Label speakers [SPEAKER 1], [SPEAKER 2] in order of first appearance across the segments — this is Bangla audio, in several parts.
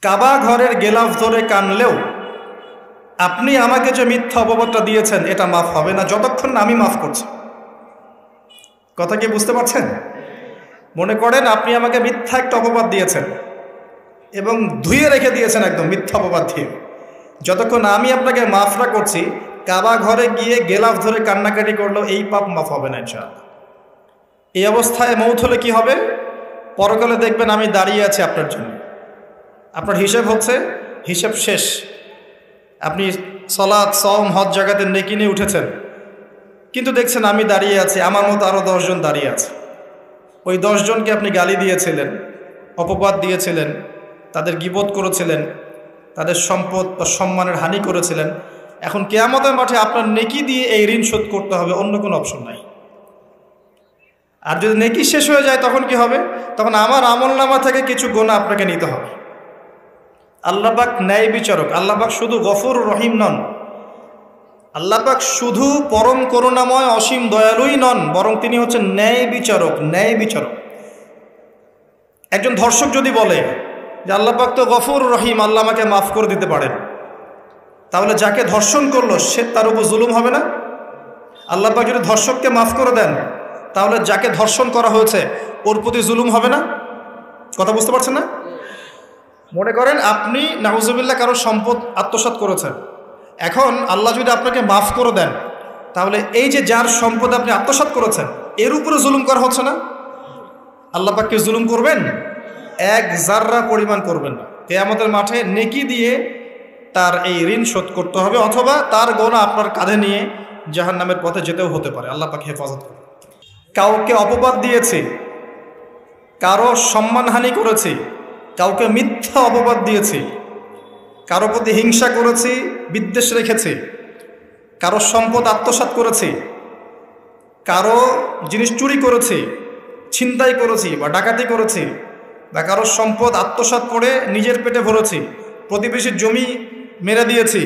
[SPEAKER 1] কাবা ঘরের গেলাফ ধরে কানলেও আপনি আমাকে যে মিথ্যা অপবাদটা দিয়েছেন এটা মাফ হবে না যতক্ষণ না আমি মাফ করছি। কথা কি বুঝতে পারছেন? মনে করেন আপনি আমাকে মিথ্যা একটা অপবাদ দিয়েছেন এবং ধুয়ে রেখে দিয়েছেন একদম মিথ্যা অপবাদ দিয়ে। যতক্ষণ আমি আপনাকে মাফ না করছি, কাবা ঘরে গিয়ে গেলাফ ধরে কান্নাকাটি করলেও এই পাপ মাফ হবে না ইনশাআল্লাহ। এই অবস্থায় মৌত হলে কি হবে? পরকালে দেখবেন আমি দাঁড়িয়ে আছি আপনার জন্য, আপনার হিসেব হচ্ছে, হিসেব শেষ। আপনি সালাত, সওম, হজ জাকাতে নেকি নিয়ে উঠেছেন, কিন্তু দেখছেন আমি দাঁড়িয়ে আছি, আমার মতো আরও 10 জন দাঁড়িয়ে আছে। ওই 10 জনকে আপনি গালি দিয়েছিলেন, অপবাদ দিয়েছিলেন, তাদের গীবত করেছিলেন, তাদের সম্পদ বা সম্মানের হানি করেছিলেন। এখন কিয়ামতের মাঠে আপনার নেকি দিয়ে এই ঋণ শোধ করতে হবে, অন্য কোনো অপশন নাই। আর যদি নেকি শেষ হয়ে যায় তখন কি হবে? তখন আমার আমলনামা থেকে কিছু গুনাহ আপনাকে নিতে হবে। আল্লাহ পাক ন্যায় বিচারক। আল্লাহ পাক শুধু গফুর রহিম নন, আল্লাহ পাক শুধু পরম করুণাময় অসীম দয়ালুই নন, বরং তিনি হচ্ছেন ন্যায় বিচারক। ন্যায় বিচারক। একজন ধর্ষক যদি বলে যে আল্লাহ পাক তো গফুর রহিম, আল্লাহ আমাকে মাফ করে দিতে পারেন, তাহলে যাকে ধর্ষণ করলো সে তার উপর জুলুম হবে না? আল্লাহ পাক যদি ধর্ষককে মাফ করে দেন, তাহলে যাকে ধর্ষণ করা হয়েছে ওর প্রতি জুলুম হবে না? কথা বুঝতে পারছেন না? মনে করেন আপনি নাউজুবিল্লাহ কারো সম্পদ আত্মসাৎ করেছেন, এখন আল্লাহ যদি আপনাকে মাফ করে দেন, তাহলে এই যে যার সম্পদ আপনি আত্মসাৎ করেছেন এর উপরে জুলুম করা হচ্ছে না? আল্লাহ পাককে জুলুম করবেন? এক জাররা পরিমাণ করবেন না। কিয়ামতের মাঠে নেকি দিয়ে তার এই ঋণ শোধ করতে হবে, অথবা তার গোনা আপনার কাঁধে নিয়ে জাহান্নামের পথে যেতেও হতে পারে। আল্লাহ পাক হেফাজত করবে। কাউকে অপবাদ দিয়েছি, কারো সম্মানহানি করেছি, কাউকে মিথ্যা অপবাদ দিয়েছি, কারো প্রতি হিংসা করেছি, বিদ্বেষ রেখেছি, কারো সম্পদ আত্মসাৎ করেছি, কারো জিনিস চুরি করেছি, ছিনতাই করেছি বা ডাকাতি করেছি, বা কারো সম্পদ আত্মসাৎ করে নিজের পেটে ভরেছি, প্রতিবেশীর জমি মেরে দিয়েছি,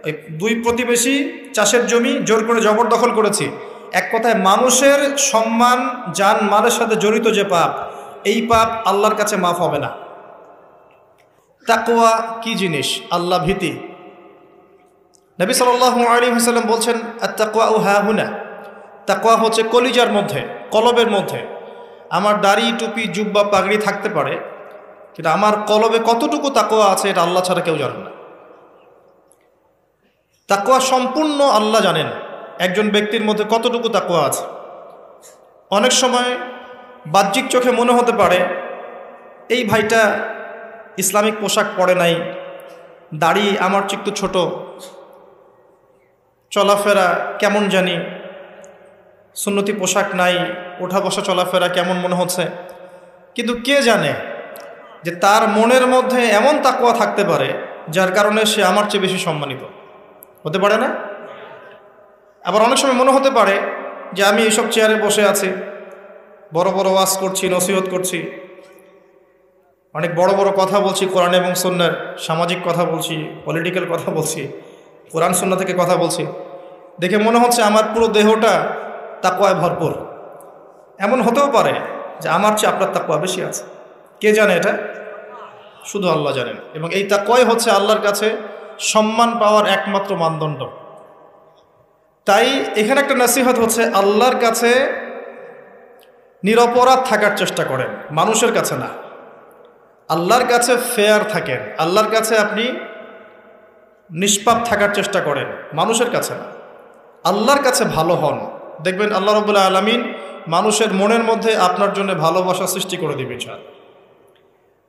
[SPEAKER 1] ওই 2 প্রতিবেশী চাষের জমি জোর করে জবরদখল করেছি। এক কথায় মানুষের সম্মান, জান মালের সাথে জড়িত যে পাপ, এই পাপ আল্লাহর কাছে মাফ হবে না। তাকওয়া কি জিনিস? আল্লাহ ভীতি। নবী সাল্লাল্লাহু আলাইহি ওয়াসাল্লাম বলছেন, আত-তাকওয়া হাহুনা। তাকওয়া হচ্ছে কলিজার মধ্যে, কলবের মধ্যে। আমার দাড়ি, টুপি, জুব্বা, পাগড়ি থাকতে পারে, কিন্তু আমার কলবে কতটুকু তাকওয়া আছে এটা আল্লাহ ছাড়া কেউ জানে না। তাকওয়া সম্পূর্ণ আল্লাহ জানেন একজন ব্যক্তির মধ্যে কতটুকু তাকওয়া আছে। অনেক সময় বাহ্যিক চোখে মনে হতে পারে এই ভাইটা ইসলামিক পোশাক পরে নাই, দাড়ি আমার চেয়ে একটু ছোট, চলাফেরা কেমন জানি, সুন্নতি পোশাক নাই, ওঠা বসা চলাফেরা কেমন মনে হচ্ছে। কিন্তু কে জানে যে তার মনের মধ্যে এমন তাকওয়া থাকতে পারে যার কারণে সে আমার চেয়ে বেশি সম্মানিত হতে পারে না? আবার অনেক সময় মনে হতে পারে যে আমি এইসব চেয়ারে বসে আছি, বড় বড় ওয়াজ করছি, নসিহত করছি, অনেক বড় বড় কথা বলছি, কোরআন এবং সুন্নাহর সামাজিক কথা বলছি, পলিটিক্যাল কথা বলছি, কোরআন সুন্নাহ থেকে কথা বলছি, দেখে মনে হচ্ছে আমার পুরো দেহটা তাকওয়ায় ভরপুর। এমন হতেও পারে যে আমার চেয়ে আপনার তাকওয়া বেশি আছে। কে জানে? এটা শুধু আল্লাহ জানেন। এবং এই তাকওয়াই হচ্ছে আল্লাহর কাছে সম্মান পাওয়ার একমাত্র মানদণ্ড। তাই এখানে একটা নসিহত হচ্ছে, আল্লাহর কাছে নিরপরাধ থাকার চেষ্টা করেন, মানুষের কাছে না। আল্লাহর কাছে ফেয়ার থাকেন, আল্লাহর কাছে আপনি নিষ্পাপ থাকার চেষ্টা করেন, মানুষের কাছে না। আল্লাহর কাছে ভালো হন, দেখবেন আল্লাহ রাব্বুল আলামিন মানুষের মনের মধ্যে আপনার জন্য ভালোবাসা সৃষ্টি করে দিবে।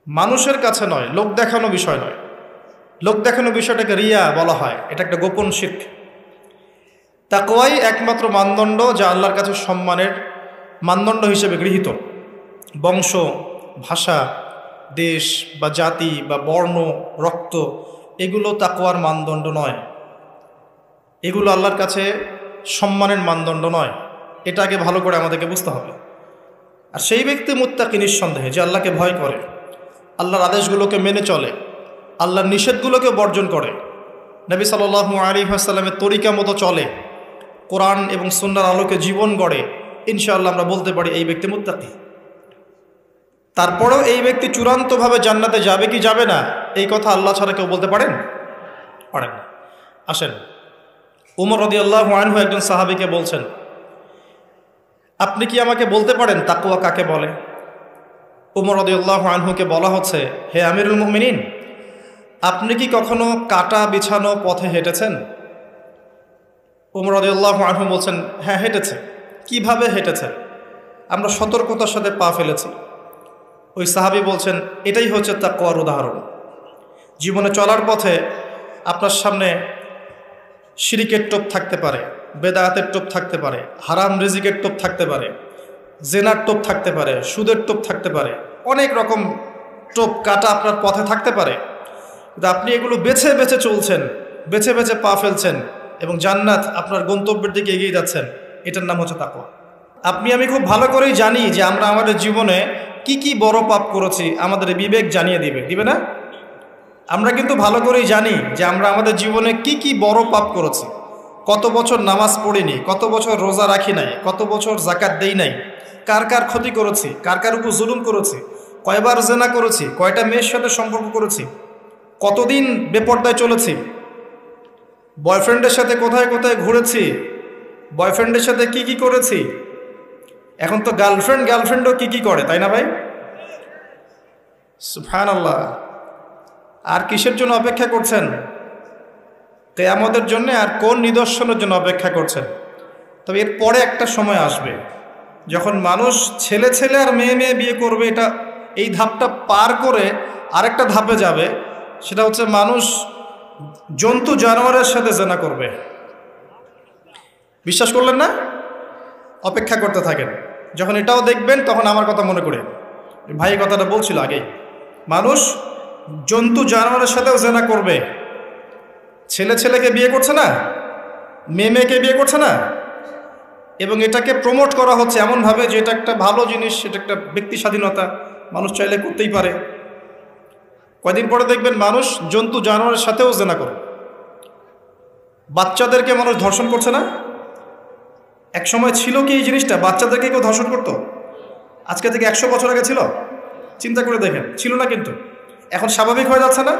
[SPEAKER 1] মানুষের কাছে নয়, লোক দেখানো বিষয় নয়। লোক দেখানো বিষয়টাকে রিয়া বলা হয়, এটা একটা গোপন শিরক। তাকওয়াই একমাত্র মানদণ্ড যা আল্লাহর কাছে সম্মানের মানদণ্ড হিসেবে গৃহীত। বংশ, ভাষা, দেশ বা জাতি বা বর্ণ, রক্ত, এগুলো তাকওয়ার মানদণ্ড নয়, এগুলো আল্লাহর কাছে সম্মানের মানদণ্ড নয়। এটা আগে ভালো করে আমাদেরকে বুঝতে হবে। আর সেই ব্যক্তি মুত্তাকি নিঃসন্দেহে, যে আল্লাহকে ভয় করে, আল্লাহর আদেশগুলোকে মেনে চলে, আল্লাহর নিষেধগুলোকে বর্জন করে, নবী সাল্লাল্লাহু আলাইহি ওয়াসাল্লামের তরিকা মতো চলে, কোরআন এবং সুন্নাহর আলোকে জীবন গড়ে, ইনশাআল্লাহ আমরা বলতে পারি এই ব্যক্তি মুত্তাকি। তারপরেও এই ব্যক্তি চূড়ান্তভাবে জান্নাতে যাবে কি যাবে না, এই কথা আল্লাহ ছাড়া কেউ বলতে পারেন না। আসেন, উমর রাদিয়াল্লাহু আনহু একজন সাহাবীকে বলছেন, আপনি কি আমাকে বলতে পারেন তাকওয়া কাকে বলে? উমর রাদিয়াল্লাহু আনহুকে বলা হচ্ছে, হে আমিরুল মুমিনিন, আপনি কি কখনো কাটা বিছানো পথে হেঁটেছেন? উমর রাদিয়াল্লাহু আনহু বলছেন, হ্যাঁ হেঁটেছে। কিভাবে হেঁটেছে? আমরা সতর্কতার সাথে পা ফেলেছি। ওই সাহাবী বলছেন, এটাই হচ্ছে তাকওয়ার উদাহরণ। জীবনে চলার পথে আপনার সামনে শিরিকের টোপ থাকতে পারে, বেদায়াতের টোপ থাকতে পারে, হারাম রিজিকের টোপ থাকতে পারে, জেনার টোপ থাকতে পারে, সুদের টোপ থাকতে পারে, অনেক রকম টোপ কাটা আপনার পথে থাকতে পারে। কিন্তু আপনি এগুলো বেছে বেছে চলছেন, বেছে বেছে পা ফেলছেন এবং জান্নাত আপনার গন্তব্যের দিকে এগিয়ে যাচ্ছেন। এটার নাম হচ্ছে তাকওয়া। আপনি আমি খুব ভালো করেই জানি যে আমরা আমাদের জীবনে কি কি বড় পাপ করেছি, আমাদের বিবেক জানিয়ে দিবে না? আমরা কিন্তু ভালো করেই জানি যে আমরা আমাদের জীবনে কি কি বড় পাপ করেছি। কত বছর নামাজ পড়িনি, কত বছর রোজা রাখি নাই, কত বছর যাকাত দেই নাই, কার কার ক্ষতি করেছি, কার কার উপর জুলুম করেছি, কয়বার জেনা করেছি, কয়টা মেয়ের সাথে সম্পর্ক করেছি, কতদিন বেপর্দায় চলেছি, বয়ফ্রেন্ডের সাথে কোথায় কোথায় ঘুরেছি, বয়ফ্রেন্ডের সাথে কি কি করেছি। এখন তো গার্লফ্রেন্ডও কি কি করে, তাই না ভাই? সুবহানাল্লাহ। আর কিসের জন্য অপেক্ষা করছেন? কিয়ামতের জন্য। আর কোন নিদর্শনের জন্য অপেক্ষা করছেন? তবে এর পরে একটা সময় আসবে যখন মানুষ ছেলে ছেলে আর মেয়ে মেয়ে বিয়ে করবে। এটা এই ধাপটা পার করে আরেকটা ধাপে যাবে, সেটা হচ্ছে মানুষ জন্তু জানোয়ারের সাথে জেনা করবে। বিশ্বাস করলেন না? অপেক্ষা করতে থাকেন। যখন এটাও দেখবেন তখন আমার কথা মনে করে, ভাই কথাটা বলছিল আগেই, মানুষ জন্তু জানোয়ারের সাথেও জেনা করবে। ছেলে ছেলেকে বিয়ে করছে না, মেয়ে মেয়েকে বিয়ে করছে না, এবং এটাকে প্রমোট করা হচ্ছে এমনভাবে যে এটা একটা ভালো জিনিস, এটা একটা ব্যক্তি স্বাধীনতা, মানুষ চাইলে করতেই পারে। কয়দিন পরে দেখবেন মানুষ জন্তু জানোয়ারের সাথেও জেনা করে। বাচ্চাদেরকে মানুষ ধর্ষণ করছে না? এক সময় ছিল কি এই জিনিসটা? বাচ্চাদেরকে কেউ ধর্ষণ করতো? আজকে থেকে 100 বছর আগে ছিল? চিন্তা করে দেখেন, ছিল না। কিন্তু এখন স্বাভাবিক হয়ে যাচ্ছে না?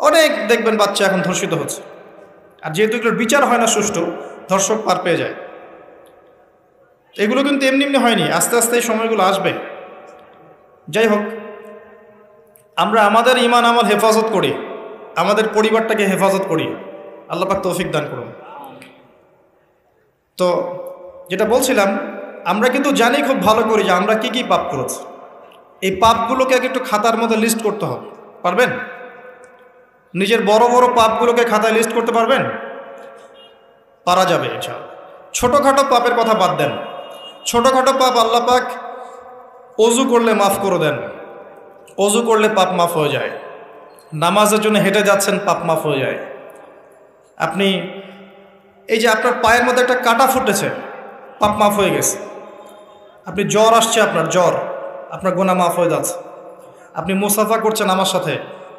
[SPEAKER 1] অনেক দেখবেন বাচ্চা এখন ধর্ষিত হচ্ছে। আর যেহেতু এগুলোর বিচার হয় না সুষ্ঠু, ধর্ষক পার পেয়ে যায়। এগুলো কিন্তু এমনি এমনি হয়নি, আস্তে আস্তে এই সময়গুলো আসবে। যাই হোক, আমরা আমাদের ঈমান আমল হেফাজত করি, আমাদের পরিবারটাকে হেফাজত করি। আল্লাহ পাক তৌফিক দান করুন। তো যেটা বলছিলাম, আমরা কিন্তু জানি খুব ভালো করি যে আমরা কি কি পাপ করেছি। এই পাপগুলোকে আগে একটু খাতার মধ্যে লিস্ট করতে হবে। পারবেন? নিজের বড় বড় পাপগুলোকে খাতায় লিস্ট করতে পারবেন? পারা যাবে ইনশাআল্লাহ। ছোটোখাটো পাপের কথা বাদ দেন। ছোটোখাটো পাপ আল্লাহ পাক অজু করলে মাফ করে দেন। অজু করলে পাপ মাফ হয়ে যায়। নামাজের জন্য হেঁটে যাচ্ছেন, পাপ মাফ হয়ে যায়। আপনি এই যে আপনার পায়ের মধ্যে একটা কাটা ফুটেছে, পাপ মাফ হয়ে গেছে। আপনি জ্বর আসছে, আপনার গোনা মাফ হয়ে যাচ্ছে। আপনি মুসাফা করছেন আমার সাথে,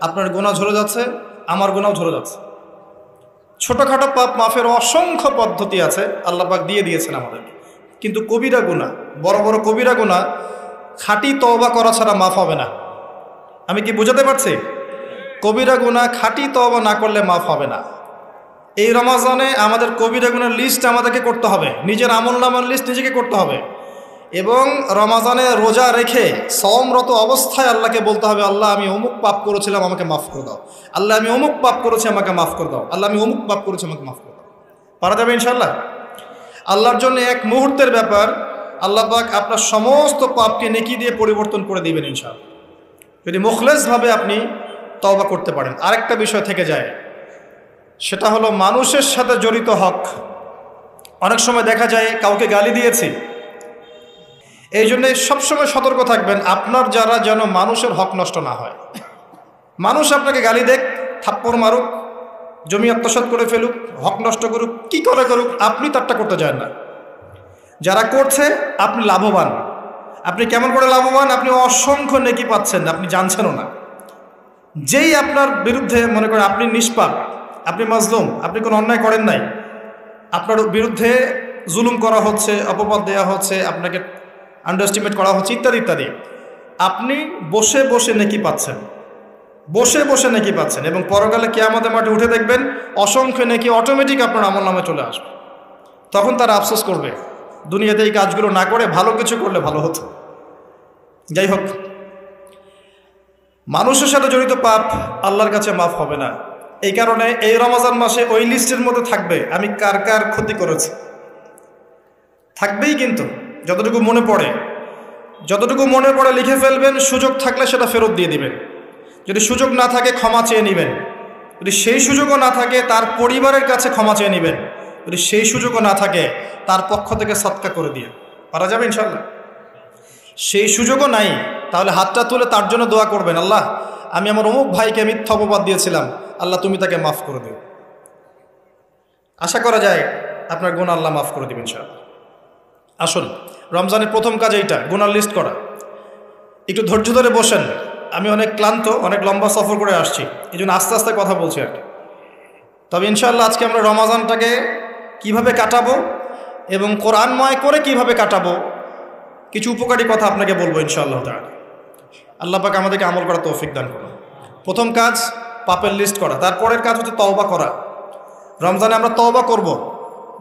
[SPEAKER 1] আপনার গোনা ঝরে যাচ্ছে, আমার গোনাও ঝরে যাচ্ছে। ছোটোখাটো পাপ মাফের অসংখ্য পদ্ধতি আছে, আল্লাহ পাক দিয়ে দিয়েছেন আমাদের। কিন্তু কবিরা গুনাহ, বড় বড় কবিরা গুনাহ খাঁটি তওবা করা ছাড়া মাফ হবে না। আমি কি বোঝাতে পারছি? কবিরা গুনাহ খাঁটি তওবা না করলে মাফ হবে না। এই রমাজানে আমাদের কবিরা গুনার লিস্ট আমাদেরকে করতে হবে, নিজের আমলনামার লিস্ট নিজেকে করতে হবে। এবং রমাজানে রোজা রেখে সওমরত অবস্থায় আল্লাহকে বলতে হবে, আল্লাহ আমি অমুক পাপ করেছিলাম, আমাকে মাফ করে দাও। আল্লাহ আমি অমুক পাপ করেছি, আমাকে মাফ করে দাও। আল্লাহ আমি অমুক পাপ করেছি, আমাকে মাফ করে দাও। পারা যাবে ইনশাআল্লাহ? আল্লাহর জন্য এক মুহূর্তের ব্যাপার। আল্লাহ পাক আপনার সমস্ত পাপকে নেকি দিয়ে পরিবর্তন করে দিবেন ইনশাআল্লাহ, যদি মুখলেসভাবে আপনি তওবা করতে পারেন। আরেকটা বিষয় থেকে যায়, সেটা হলো মানুষের সাথে জড়িত হক। অনেক সময় দেখা যায় কাউকে গালি দিয়েছি, এই জন্যে সবসময় সতর্ক থাকবেন আপনার যারা যেন মানুষের হক নষ্ট না হয়। মানুষ আপনাকে গালি দেখ, থাপ্পড় মারুক, জমি আত্মসাৎ করে ফেলুক, হক নষ্ট করুক, কি করে করুক, আপনি তারটা করতে যান না। যারা করছে আপনি লাভবান। আপনি কেমন করে লাভবান? আপনি অসংখ্য নেকি পাচ্ছেন, আপনি জানছেনও না। যেই আপনার বিরুদ্ধে মনে করেন আপনি নিষ্পাপ, আপনি মাজলুম, আপনি কোনো অন্যায় করেন নাই, আপনার বিরুদ্ধে জুলুম করা হচ্ছে, অপবাদ দেওয়া হচ্ছে, আপনাকে আন্ডারএস্টিমেট করা হচ্ছে, ইত্যাদি ইত্যাদি, আপনি বসে বসে নেকি পাচ্ছেন, বসে বসে নেকি পাচ্ছেন, এবং পরকালে কিয়ামতের মাঠে উঠে দেখবেন অসংখ্য নেকি অটোমেটিক আপনার আমলনামে চলে আসবে। তখন তারা আফসোস করবে দুনিয়াতে এই কাজগুলো না করে ভালো কিছু করলে ভালো হতো। যাই হোক, মানুষের সাথে জড়িত পাপ আল্লাহর কাছে মাফ হবে না। এই কারণে এই রমজান মাসে ওই লিস্টের মধ্যে থাকবে আমি কার কার ক্ষতি করেছি, থাকবেই। কিন্তু যতটুকু মনে পড়ে লিখে ফেলবেন, সুযোগ থাকলে সেটা ফেরত দিয়ে দিবেন। যদি সুযোগ না থাকে ক্ষমা চেয়ে নেবেন, যদি সেই সুযোগও না থাকে তার পরিবারের কাছে ক্ষমা চেয়ে নেবেন, যদি সেই সুযোগও না থাকে তার পক্ষ থেকে সৎকার করে দিয়ে পারা যাবে ইনশাল্লাহ। সেই সুযোগও নাই, তাহলে হাতটা তুলে তার জন্য দোয়া করবেন, আল্লাহ আমি আমার অমুক ভাইকে মিথ্যা অপবাদ দিয়েছিলাম, আল্লাহ তুমি তাকে মাফ করে দিও। আশা করা যায় আপনার গুনাহ আল্লাহ মাফ করে দিবেন ইনশাআল্লাহ। আসুন, রমজানের প্রথম কাজ এইটা, গুনার লিস্ট করা। একটু ধৈর্য ধরে বসেন, আমি অনেক ক্লান্ত, অনেক লম্বা সফর করে আসছি, এই জন্য আস্তে আস্তে কথা বলছি আর কি। তবে ইনশাআল্লাহ আজকে আমরা রমজানটাকে কিভাবে কাটাবো এবং কোরআনময় করে কিভাবে কাটাবো, কিছু উপকারী কথা আপনাকে বলবো ইনশাআল্লাহ তাআলা। আল্লাহ পাক আমাদেরকে আমল করার তৌফিক দান করুন। প্রথম কাজ পাপের লিস্ট করা, তারপরের কাজ হচ্ছে তওবা করা। রমজানে আমরা তওবা করব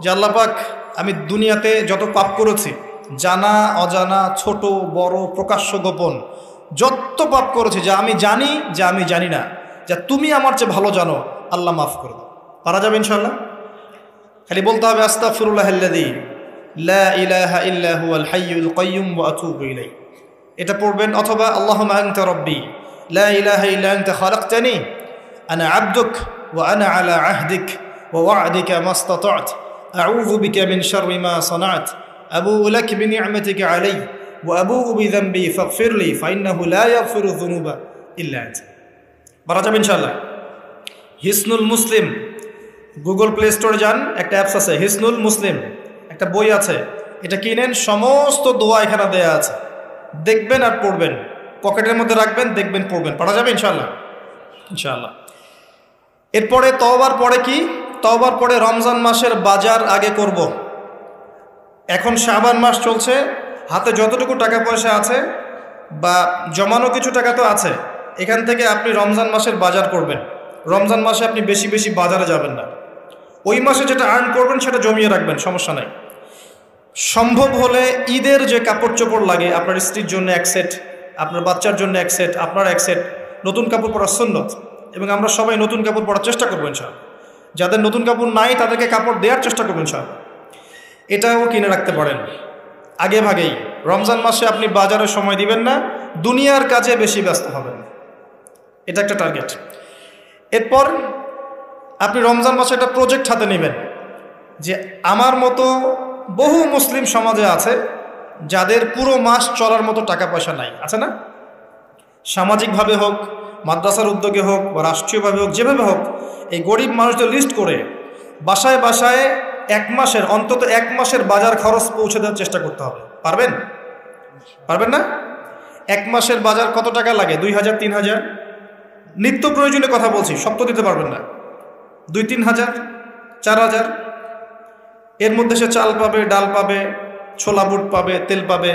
[SPEAKER 1] যে আল্লাহ পাক আমি দুনিয়াতে যত পাপ করেছি, জানা অজানা, ছোট বড়, প্রকাশ্য গোপন, যত পাপ করেছি, যা আমি জানি যা আমি জানি না, যা তুমি আমার চেয়ে ভালো জানো, আল্লাহ মাফ করে দাও। পারা যাবে ইনশাআল্লাহ। খালি বলতে হবে আস্তাগফিরুল্লাহাল্লাযী লা ইলাহা ইল্লা হুয়াল হাইয়ুল কাইয়্যুম ওয়া আতুবু ইলাইহি, এটা পড়বেন। অথবা আল্লাহুম্মা আনতা রাব্বী লা ইলাহা ইল্লা আনতা খালাকতানি আনা আবদুক ওয়া আনা আলা আহদিক ওয়া ওয়া'দিকা মাস্তাতা'তু আউযু বিকা মিন শাররি মা সানা'তু আবুউ লাক বিনি'মাতিকা আলাইয়া ওয়া আবুউ বিযানবি ফাগফিরলি ফাইন্নাহু লা ইয়াগফিরু যুনুবা ইল্লা আনতা। পারা যাবে ইনশাআল্লাহ। হিসনুল মুসলিম, গুগল প্লে স্টোরে যান, একটা অ্যাপস আছে হিসনুল মুসলিম, একটা বই আছে, এটা কিনেন, সমস্ত দোয়া এখানে দেয়া আছে, দেখবেন আর পড়বেন, পকেটের মধ্যে রাখবেন, দেখবেন, পড়বেন। পারা যাবে ইনশাআল্লাহ। ইনশাআল্লাহ। এরপরে তওবার পরে কি? তওবার পরে রমজান মাসের বাজার আগে করব। এখন শাবান মাস চলছে, হাতে যতটুকু টাকা পয়সা আছে বা জমানো কিছু টাকা তো আছে, এখান থেকে আপনি রমজান মাসের বাজার করবেন। রমজান মাসে আপনি বেশি বেশি বাজারে যাবেন না, ওই মাসে যেটা আর্ন করবেন সেটা জমিয়ে রাখবেন, সমস্যা নাই। সম্ভব হলে ঈদের যে কাপড় চোপড় লাগে, আপনার স্ত্রীর জন্য এক সেট, আপনার বাচ্চার জন্য এক সেট, আপনার এক সেট, নতুন কাপড় পরার সুন্নত, এবং আমরা সবাই নতুন কাপড় পরার চেষ্টা করবো ইনশাআল্লাহ। যাদের নতুন কাপড় নাই তাদেরকে কাপড় দেওয়ার চেষ্টা করবো ইনশাআল্লাহ। এটাও কিনে রাখতে পারেন আগে ভাগেই। রমজান মাসে আপনি বাজারে সময় দিবেন না, দুনিয়ার কাজে বেশি ব্যস্ত হবেন, এটা একটা টার্গেট। এরপর আপনি রমজান মাসে একটা প্রজেক্ট হাতে নেবেন যে আমার মতো বহু মুসলিম সমাজে আছে যাদের পুরো মাস চলার মতো টাকা পয়সা নাই, আছে না? সামাজিকভাবে হোক, মাদ্রাসার উদ্যোগে হোক, বা রাষ্ট্রীয়ভাবে হোক, যেভাবে হোক, এই গরিব মানুষদের লিস্ট করে বাসায় বাসায় এক মাসের, অন্তত এক মাসের বাজার খরচ পৌঁছে দেওয়ার চেষ্টা করতে হবে। পারবেন? পারবেন না? এক মাসের বাজার কত টাকা লাগে? 2000, 3000, নিত্য প্রয়োজনীয় কথা বলছি, সব তো দিতে পারবেন না। 2-3 হাজার, 4000, এর মধ্যে সে চাল পাবে, ডাল পাবে, ছোলা বুট পাবে, তেল পাবে।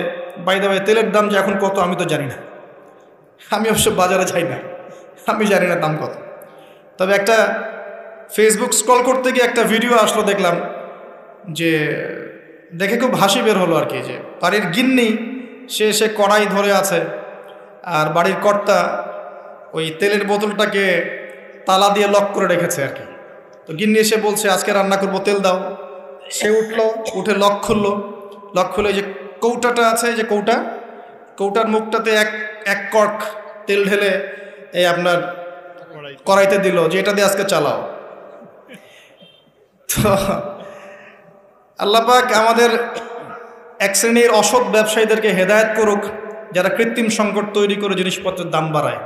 [SPEAKER 1] বাই দ্য ওয়ে, তেলের দাম যে এখন কত আমি তো জানি না, আমি অবশ্য বাজারে যাই না, আমি জানি না দাম কত। তবে একটা ফেসবুক স্ক্রল করতে গিয়ে একটা ভিডিও আসলো, দেখলাম যে দেখে খুব হাসি বের হলো আর কি, যে বাড়ির গিন্নি সে কড়াই ধরে আছে, আর বাড়ির কর্তা ওই তেলের বোতলটাকে তালা দিয়ে লক করে রেখেছে আর কি। তো গিন্নি এসে বলছে আজকে রান্না করবো, তেল দাও। সে উঠলো, উঠে লক খুললো, লক খুলে যে কৌটাটা আছে, যে কৌটার মুখটাতে এক কর্ক তেল ঢেলে এই আপনার কড়াইতে দিল, যে এটা দিয়ে আজকে চালাও। তো আল্লাহ পাক আমাদের এক শ্রেণীর অসৎ ব্যবসায়ীদেরকে হেদায়েত করুক, যারা কৃত্রিম সংকট তৈরি করে জিনিসপত্রের দাম বাড়ায়।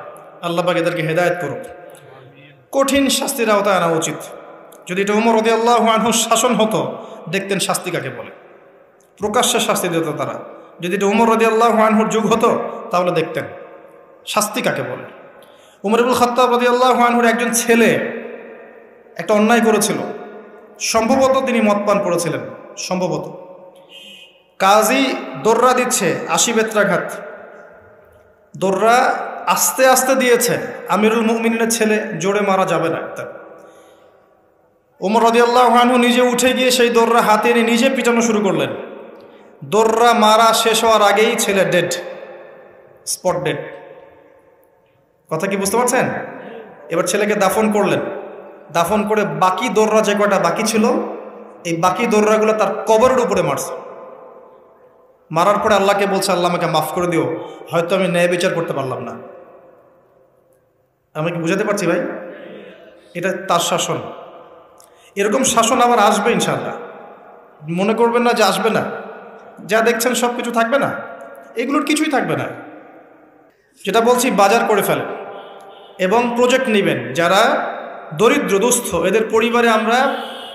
[SPEAKER 1] আল্লাহ পাক এদেরকে হেদায়েত করুক, কঠিন শাস্তির আওতায় আনা উচিত। যদি এটা ওমর রাদিয়াল্লাহু আনহুর শাসন হতো, দেখতেন শাস্তি কাকে বলে, প্রকাশ্যে শাস্তি দিত তারা। যদি এটা ওমর রাদিয়াল্লাহু আনহুর যুগ হতো, তাহলে দেখতেন শাস্তি কাকে বলে। উমর ইবনুল খাত্তাব রাদিয়াল্লাহু আনহুর একজন ছেলে একটা অন্যায় করেছিল, সম্ভবত তিনি মদ পান করেছিলেন, সম্ভবত। কাজী দর্রা দিচ্ছে 80 বেত্রাঘাত। দৌড়া আস্তে আস্তে দিয়েছে, আমিরুল মুমিনের ছেলে, জোরে মারা যাবে না। ওমর রাদিয়াল্লাহু আনহু নিজে উঠে গিয়ে সেই দৌড়া হাতে নিয়ে নিজে পিটানো শুরু করলেন। দৌড়া মারা শেষ হওয়ার আগেই ছেলে ডেড, স্পট ডেড। কথা কি বুঝতে পারছেন? এবার ছেলেকে দাফন করলেন। দাফন করে বাকি দৌড়া যে কয়টা বাকি ছিল, এই বাকি দৌড়াগুলো তার কবরের উপরে মারছে। মারার পরে আল্লাহকে বলছে, আল্লাহ আমাকে মাফ করে দিও, হয়তো আমি ন্যায় বিচার করতে পারলাম না। আমি কি বুঝাতে পারছি ভাই? এটা তার শাসন। এরকম শাসন আবার আসবে ইনশাআল্লাহ। মনে করবেন না যে আসবে না। যা দেখছেন সব কিছু থাকবে না, এগুলোর কিছুই থাকবে না। যেটা বলছি, বাজার করে ফেলেন এবং প্রজেক্ট নেবেন। যারা দরিদ্র দুস্থ, এদের পরিবারে আমরা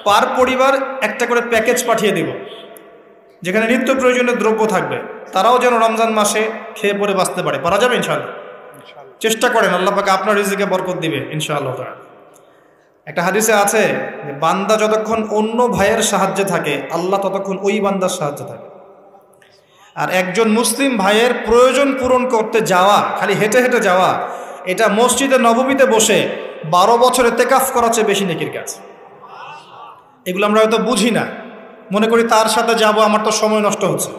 [SPEAKER 1] পার পরিবার একটা করে প্যাকেজ পাঠিয়ে দেব, যেখানে নিত্য প্রয়োজনীয় দ্রব্য থাকবে। তারাও যেন রমজান মাসে খেয়ে পরে বাঁচতে পারে। পারা যাবে ইনশাআল্লাহ? চেষ্টা করেন, আল্লাহ পাক আপনার রিজিকে বরকত দিবে ইনশাআল্লাহ। একটা হাদিসে আছে যে বান্দা যতক্ষণ অন্য ভাইয়ের সাহায্যে থাকে, আল্লাহ ততক্ষণ ওই বান্দার সাহায্যে থাকে। আর একজন মুসলিম ভাইয়ের প্রয়োজন পূরণ করতে যাওয়া, খালি হেঁটে হেঁটে যাওয়া, এটা মসজিদে নববীতে বসে 12 বছর ইতিকাফ করার চেয়ে বেশি নেকির কাজ। এগুলো আমরা হয়তো বুঝি না, মনে করি তার সাথে যাব, আমার তো সময় নষ্ট হচ্ছে।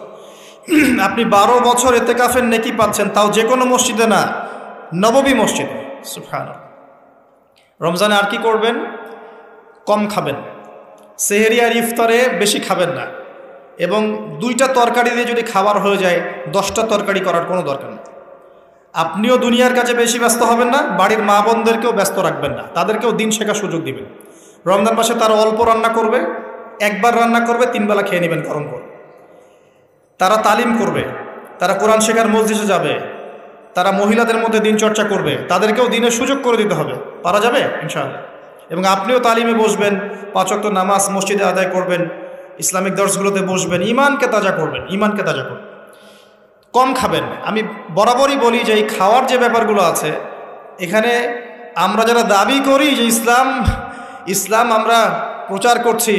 [SPEAKER 1] আপনি 12 বছর ইতিকাফের নেকি পাচ্ছেন, তাও যে কোনো মসজিদে না, নববী মসজিদে। সুবহানাল্লাহ। রমজানে আর কি করবেন? কম খাবেন, সেহরি আর ইফতারে বেশি খাবেন না, এবং 2টা তরকারি দিয়ে যদি খাবার হয়ে যায়, 10টা তরকারি করার কোনো দরকার নেই। আপনিও দুনিয়ার কাছে বেশি ব্যস্ত হবেন না, বাড়ির মা বোনদেরকেও ব্যস্ত রাখবেন না, তাদেরকেও দিন শেখার সুযোগ দিবেন। রমজান মাসে তারা অল্প রান্না করবে, একবার রান্না করবে, 3 বেলা খেয়ে নেবেন গরম করে। তারা তালিম করবে, তারা কোরআন শেখার মজলিসে যাবে, তারা মহিলাদের মধ্যে দিন চর্চা করবে, তাদেরকেও দিনের সুযোগ করে দিতে হবে। পারা যাবে ইনশাআল্লাহ। এবং আপনিও তালিমে বসবেন, 5 ওয়াক্ত নামাজ মসজিদে আদায় করবেন, ইসলামিক দর্শগুলোতে বসবেন, ইমানকে তাজা করবেন, ইমানকে তাজা করবেন। কম খাবেন। আমি বরাবরই বলি যে এই খাওয়ার যে ব্যাপারগুলো আছে, এখানে আমরা যারা দাবি করি যে ইসলাম আমরা প্রচার করছি,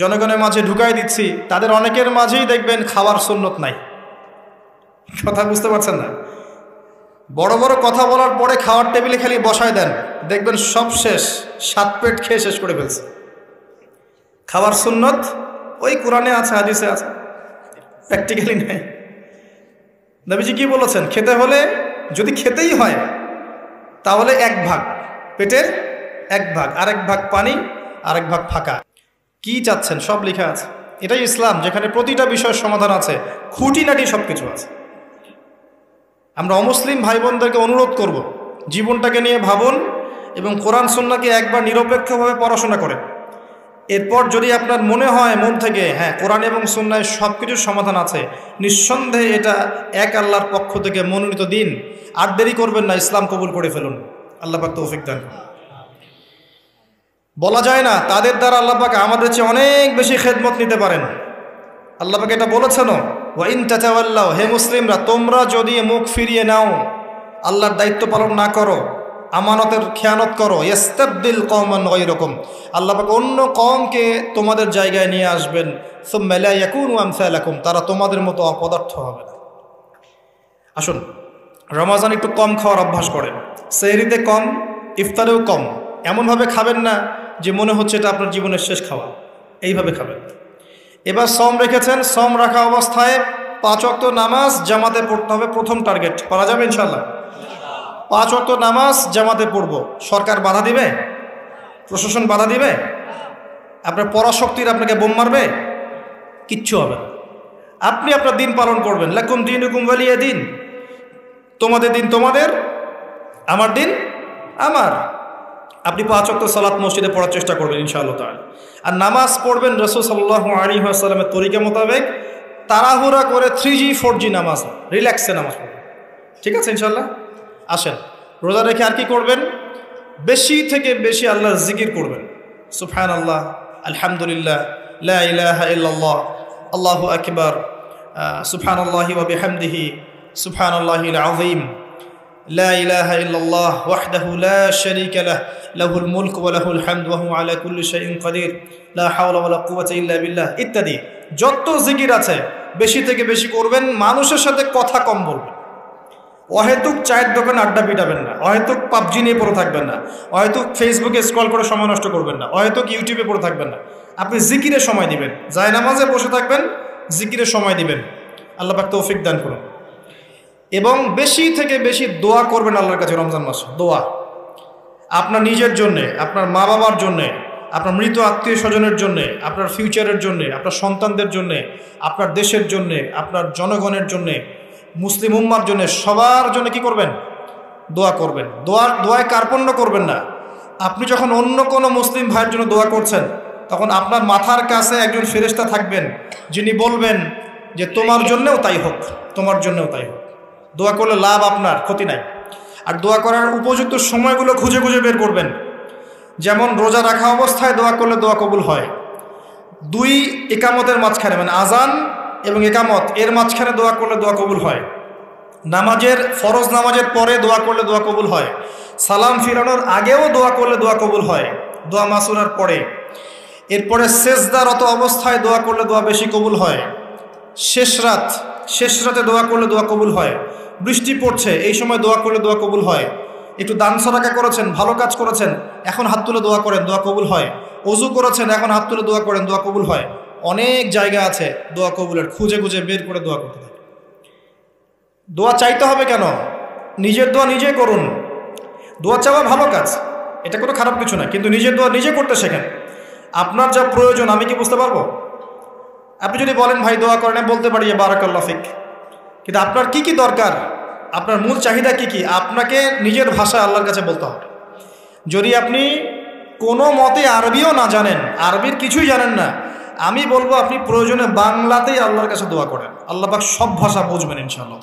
[SPEAKER 1] জনগণের মাঝে ঢুকাই দিচ্ছি, তাদের অনেকের মাঝেই দেখবেন খাওয়ার সুন্নত নাই। কথা বুঝতে পারছেন না? বড় বড় কথা বলার পরে খাওয়ার টেবিলে খালি বসায় দেন, দেখবেন সব শেষ, 7 পেট খেয়ে শেষ করে ফেলছে। খাওয়ার সুন্নত ওই কোরআনে আছে, হাদিসে আছে, প্র্যাকটিক্যালি নাই। নবীজি কি বলেছেন? খেতে হলে, যদি খেতেই হয়, তাহলে 1 ভাগ, পেটের 1 ভাগ, আরেক ভাগ পানি, আরেক ভাগ ফাঁকা। কি চাচ্ছেন সব লেখা আছে। এটাই ইসলাম, যেখানে প্রতিটা বিষয়ের সমাধান আছে, খুঁটিনাটি সব কিছু আছে। আমরা অমুসলিম ভাই বোনদেরকে অনুরোধ করব, জীবনটাকে নিয়ে ভাবুন এবং কোরআন সুন্নাহকে একবার নিরপেক্ষভাবে পড়াশোনা করেন। এরপর যদি আপনার মনে হয় মন থেকে, হ্যাঁ কোরআন এবং সুন্নায় সব কিছুর সমাধান আছে, নিঃসন্দেহে এটা এক আল্লাহর পক্ষ থেকে মনোনীত দিন, আর দেরি করবেন না, ইসলাম কবুল করে ফেলুন। আল্লাহ পাক তৌফিক দান। বলা যায় না তাদের দ্বারা আল্লাহ পাক আমাদের চেয়ে অনেক বেশি খেদমত নিতে পারেন। আল্লাহ পাক এটা বলেছেন, ওয়া ইন তাতাওয়াল্লাউ, হে মুসলিমরা তোমরা যদি মুখ ফিরিয়ে নাও, আল্লাহর দায়িত্ব পালন না করো, আমানতের খেয়ানত করো, ইস্তাবদিল কওমান গায়রাকুম, আল্লাহ পাক অন্য কওমকে তোমাদের জায়গায় নিয়ে আসবেন, সুম্মা লা ইয়াকুনু আমসালাকুম, তারা তোমাদের মতো অপদার্থ হবে না। আসুন রমজান একটু কম খাওয়ার অভ্যাস করেন, সেহরিতে কম, ইফতারেও কম। এমনভাবে খাবেন না যে মনে হচ্ছে এটা আপনার জীবনের শেষ খাওয়া, এইভাবে খাবেন। এবার সম রেখেছেন, সম রাখা অবস্থায় 5 ওয়াক্ত নামাজ জামাতে পড়তে হবে, প্রথম টার্গেট। পারা যাবে ইনশাআল্লাহ? 5 ওয়াক্ত নামাজ জামাতে পড়ব। সরকার বাধা দিবে? প্রশাসন বাধা দিবে? আপনার পরাশক্তির আপনাকে বোম মারবে? কিচ্ছু হবে না। আপনি আপনার দিন পালন করবেন। লাকুম দীনুকুম ওয়ালিয়া দিন, তোমাদের দিন তোমাদের, আমার দিন আমার। আপনি 5 ওয়াক্ত সালাত মসজিদে পড়ার চেষ্টা করবেন ইনশাআল্লাহ তাআলা। আর নামাজ পড়বেন রাসূল সাল্লাল্লাহু আলাইহি ওয়াসাল্লামের তরিকা মোতাবেক, তাড়াহুড়া করে 3G 4G নামাজ, রিল্যাক্সে নামাজ পড়বেন। ঠিক আছে ইনশাআল্লাহ? আসেন, রোজা রেখে আর কি করবেন? বেশি থেকে বেশি আল্লাহর জিকির করবেন। সুবহানাল্লাহ, আলহামদুলিল্লাহ, লা ইলাহা ইল্লাল্লাহ, আল্লাহু আকবার, সুবহানাল্লাহি ওয়া বিহামদিহি, সুবহানাল্লাহিল আযীম, লা ইলাহা ইল্লাল্লাহ ওয়াহদাহু লা শারীকা লাহ, লাহুল মুলকু ওয়া লাহুল হামদু ওয়া হুয়া আলা কুল্লি শাইইন কাদির, লা হাওলা ওয়া লা কুওয়াতা ইল্লা বিল্লাহ ইত্যাদি। যত জিকির আছে বেশি থেকে বেশি করবেন। মানুষের সাথে কথা কম বলবেন। অহেতুক চায়ের দোকানে আড্ডা পিটাবেন না, অহেতুক পাবজি নিয়ে পড়ে থাকবেন না, অহেতুক ফেসবুকে স্ক্রল করে সময় নষ্ট করবেন না, অহেতুক ইউটিউবে পড়ে থাকবেন না। আপনি জিকিরে সময় দিবেন, জায়নামাজে বসে থাকবেন, জিকিরে সময় দিবেন। আল্লাহ পাক তৌফিক দান করুন। এবং বেশি থেকে বেশি দোয়া করবেন আল্লাহর কাছে রমজান মাসে। দোয়া আপনার নিজের জন্যে, আপনার মা বাবার জন্যে, আপনার মৃত আত্মীয় স্বজনের জন্যে, আপনার ফিউচারের জন্যে, আপনার সন্তানদের জন্যে, আপনার দেশের জন্যে, আপনার জনগণের জন্যে, মুসলিম উম্মার জন্য, সবার জন্য কি করবেন? দোয়া করবেন। দোয়ায় কার্পণ্য করবেন না। আপনি যখন অন্য কোনো মুসলিম ভাইয়ের জন্য দোয়া করছেন, তখন আপনার মাথার কাছে একজন ফেরেশতা থাকবেন, যিনি বলবেন যে তোমার জন্যও তাই হোক, তোমার জন্যও তাই হোক। দোয়া করলে লাভ, আপনার ক্ষতি নাই। আর দোয়া করার উপযুক্ত সময়গুলো খুঁজে খুঁজে বের করবেন। যেমন রোজা রাখা অবস্থায় দোয়া করলে দোয়া কবুল হয়। 2 একামতের মাঝখানে, মানে আজান এবং একামত এর মাঝখানে দোয়া করলে দোয়া কবুল হয়। নামাজের, ফরজ নামাজের পরে দোয়া করলে দোয়া কবুল হয়। সালাম ফিরানোর আগেও দোয়া করলে দোয়া কবুল হয়, দোয়া মাসুরার পরে। এরপরে সেজদারত অবস্থায় দোয়া করলে দোয়া বেশি কবুল হয়। শেষ রাতে দোয়া করলে দোয়া কবুল হয়। বৃষ্টি পড়ছে, এই সময় দোয়া করলে দোয়া কবুল হয়। একটু দান সদকা করেছেন, ভালো কাজ করেছেন, এখন হাত তুলে দোয়া করেন, দোয়া কবুল হয়। অজু করেছেন, এখন হাত তুলে দোয়া করেন, দোয়া কবুল হয়। অনেক জায়গা আছে দোয়া কবুলের, খুঁজে খুঁজে বের করে দোয়া করতে থাকে। দোয়া চাইতে হবে কেন? নিজের দোয়া নিজে করুন। দোয়া চাওয়া ভালো কাজ, এটা কোনো খারাপ কিছু না, কিন্তু নিজের দোয়া নিজে করতে শেখেন। আপনার যা প্রয়োজন আমি কি বুঝতে পারবো? আপনি যদি বলেন ভাই দোয়া করেন, বলতে পারি বারাকাল্লাহ ফিক, কিন্তু আপনার কি কি দরকার, আপনার মূল চাহিদা কি কি, আপনাকে নিজের ভাষা আল্লাহর কাছে বলতে হবে। যদি আপনি কোনো মতে আরবিও না জানেন, আরবির কিছুই জানেন না, আমি বলবো আপনি প্রয়োজনে বাংলাতেই আল্লাহর কাছে দোয়া করেন। আল্লাহ পাক সব ভাষা বুঝবেন ইনশাআল্লাহ।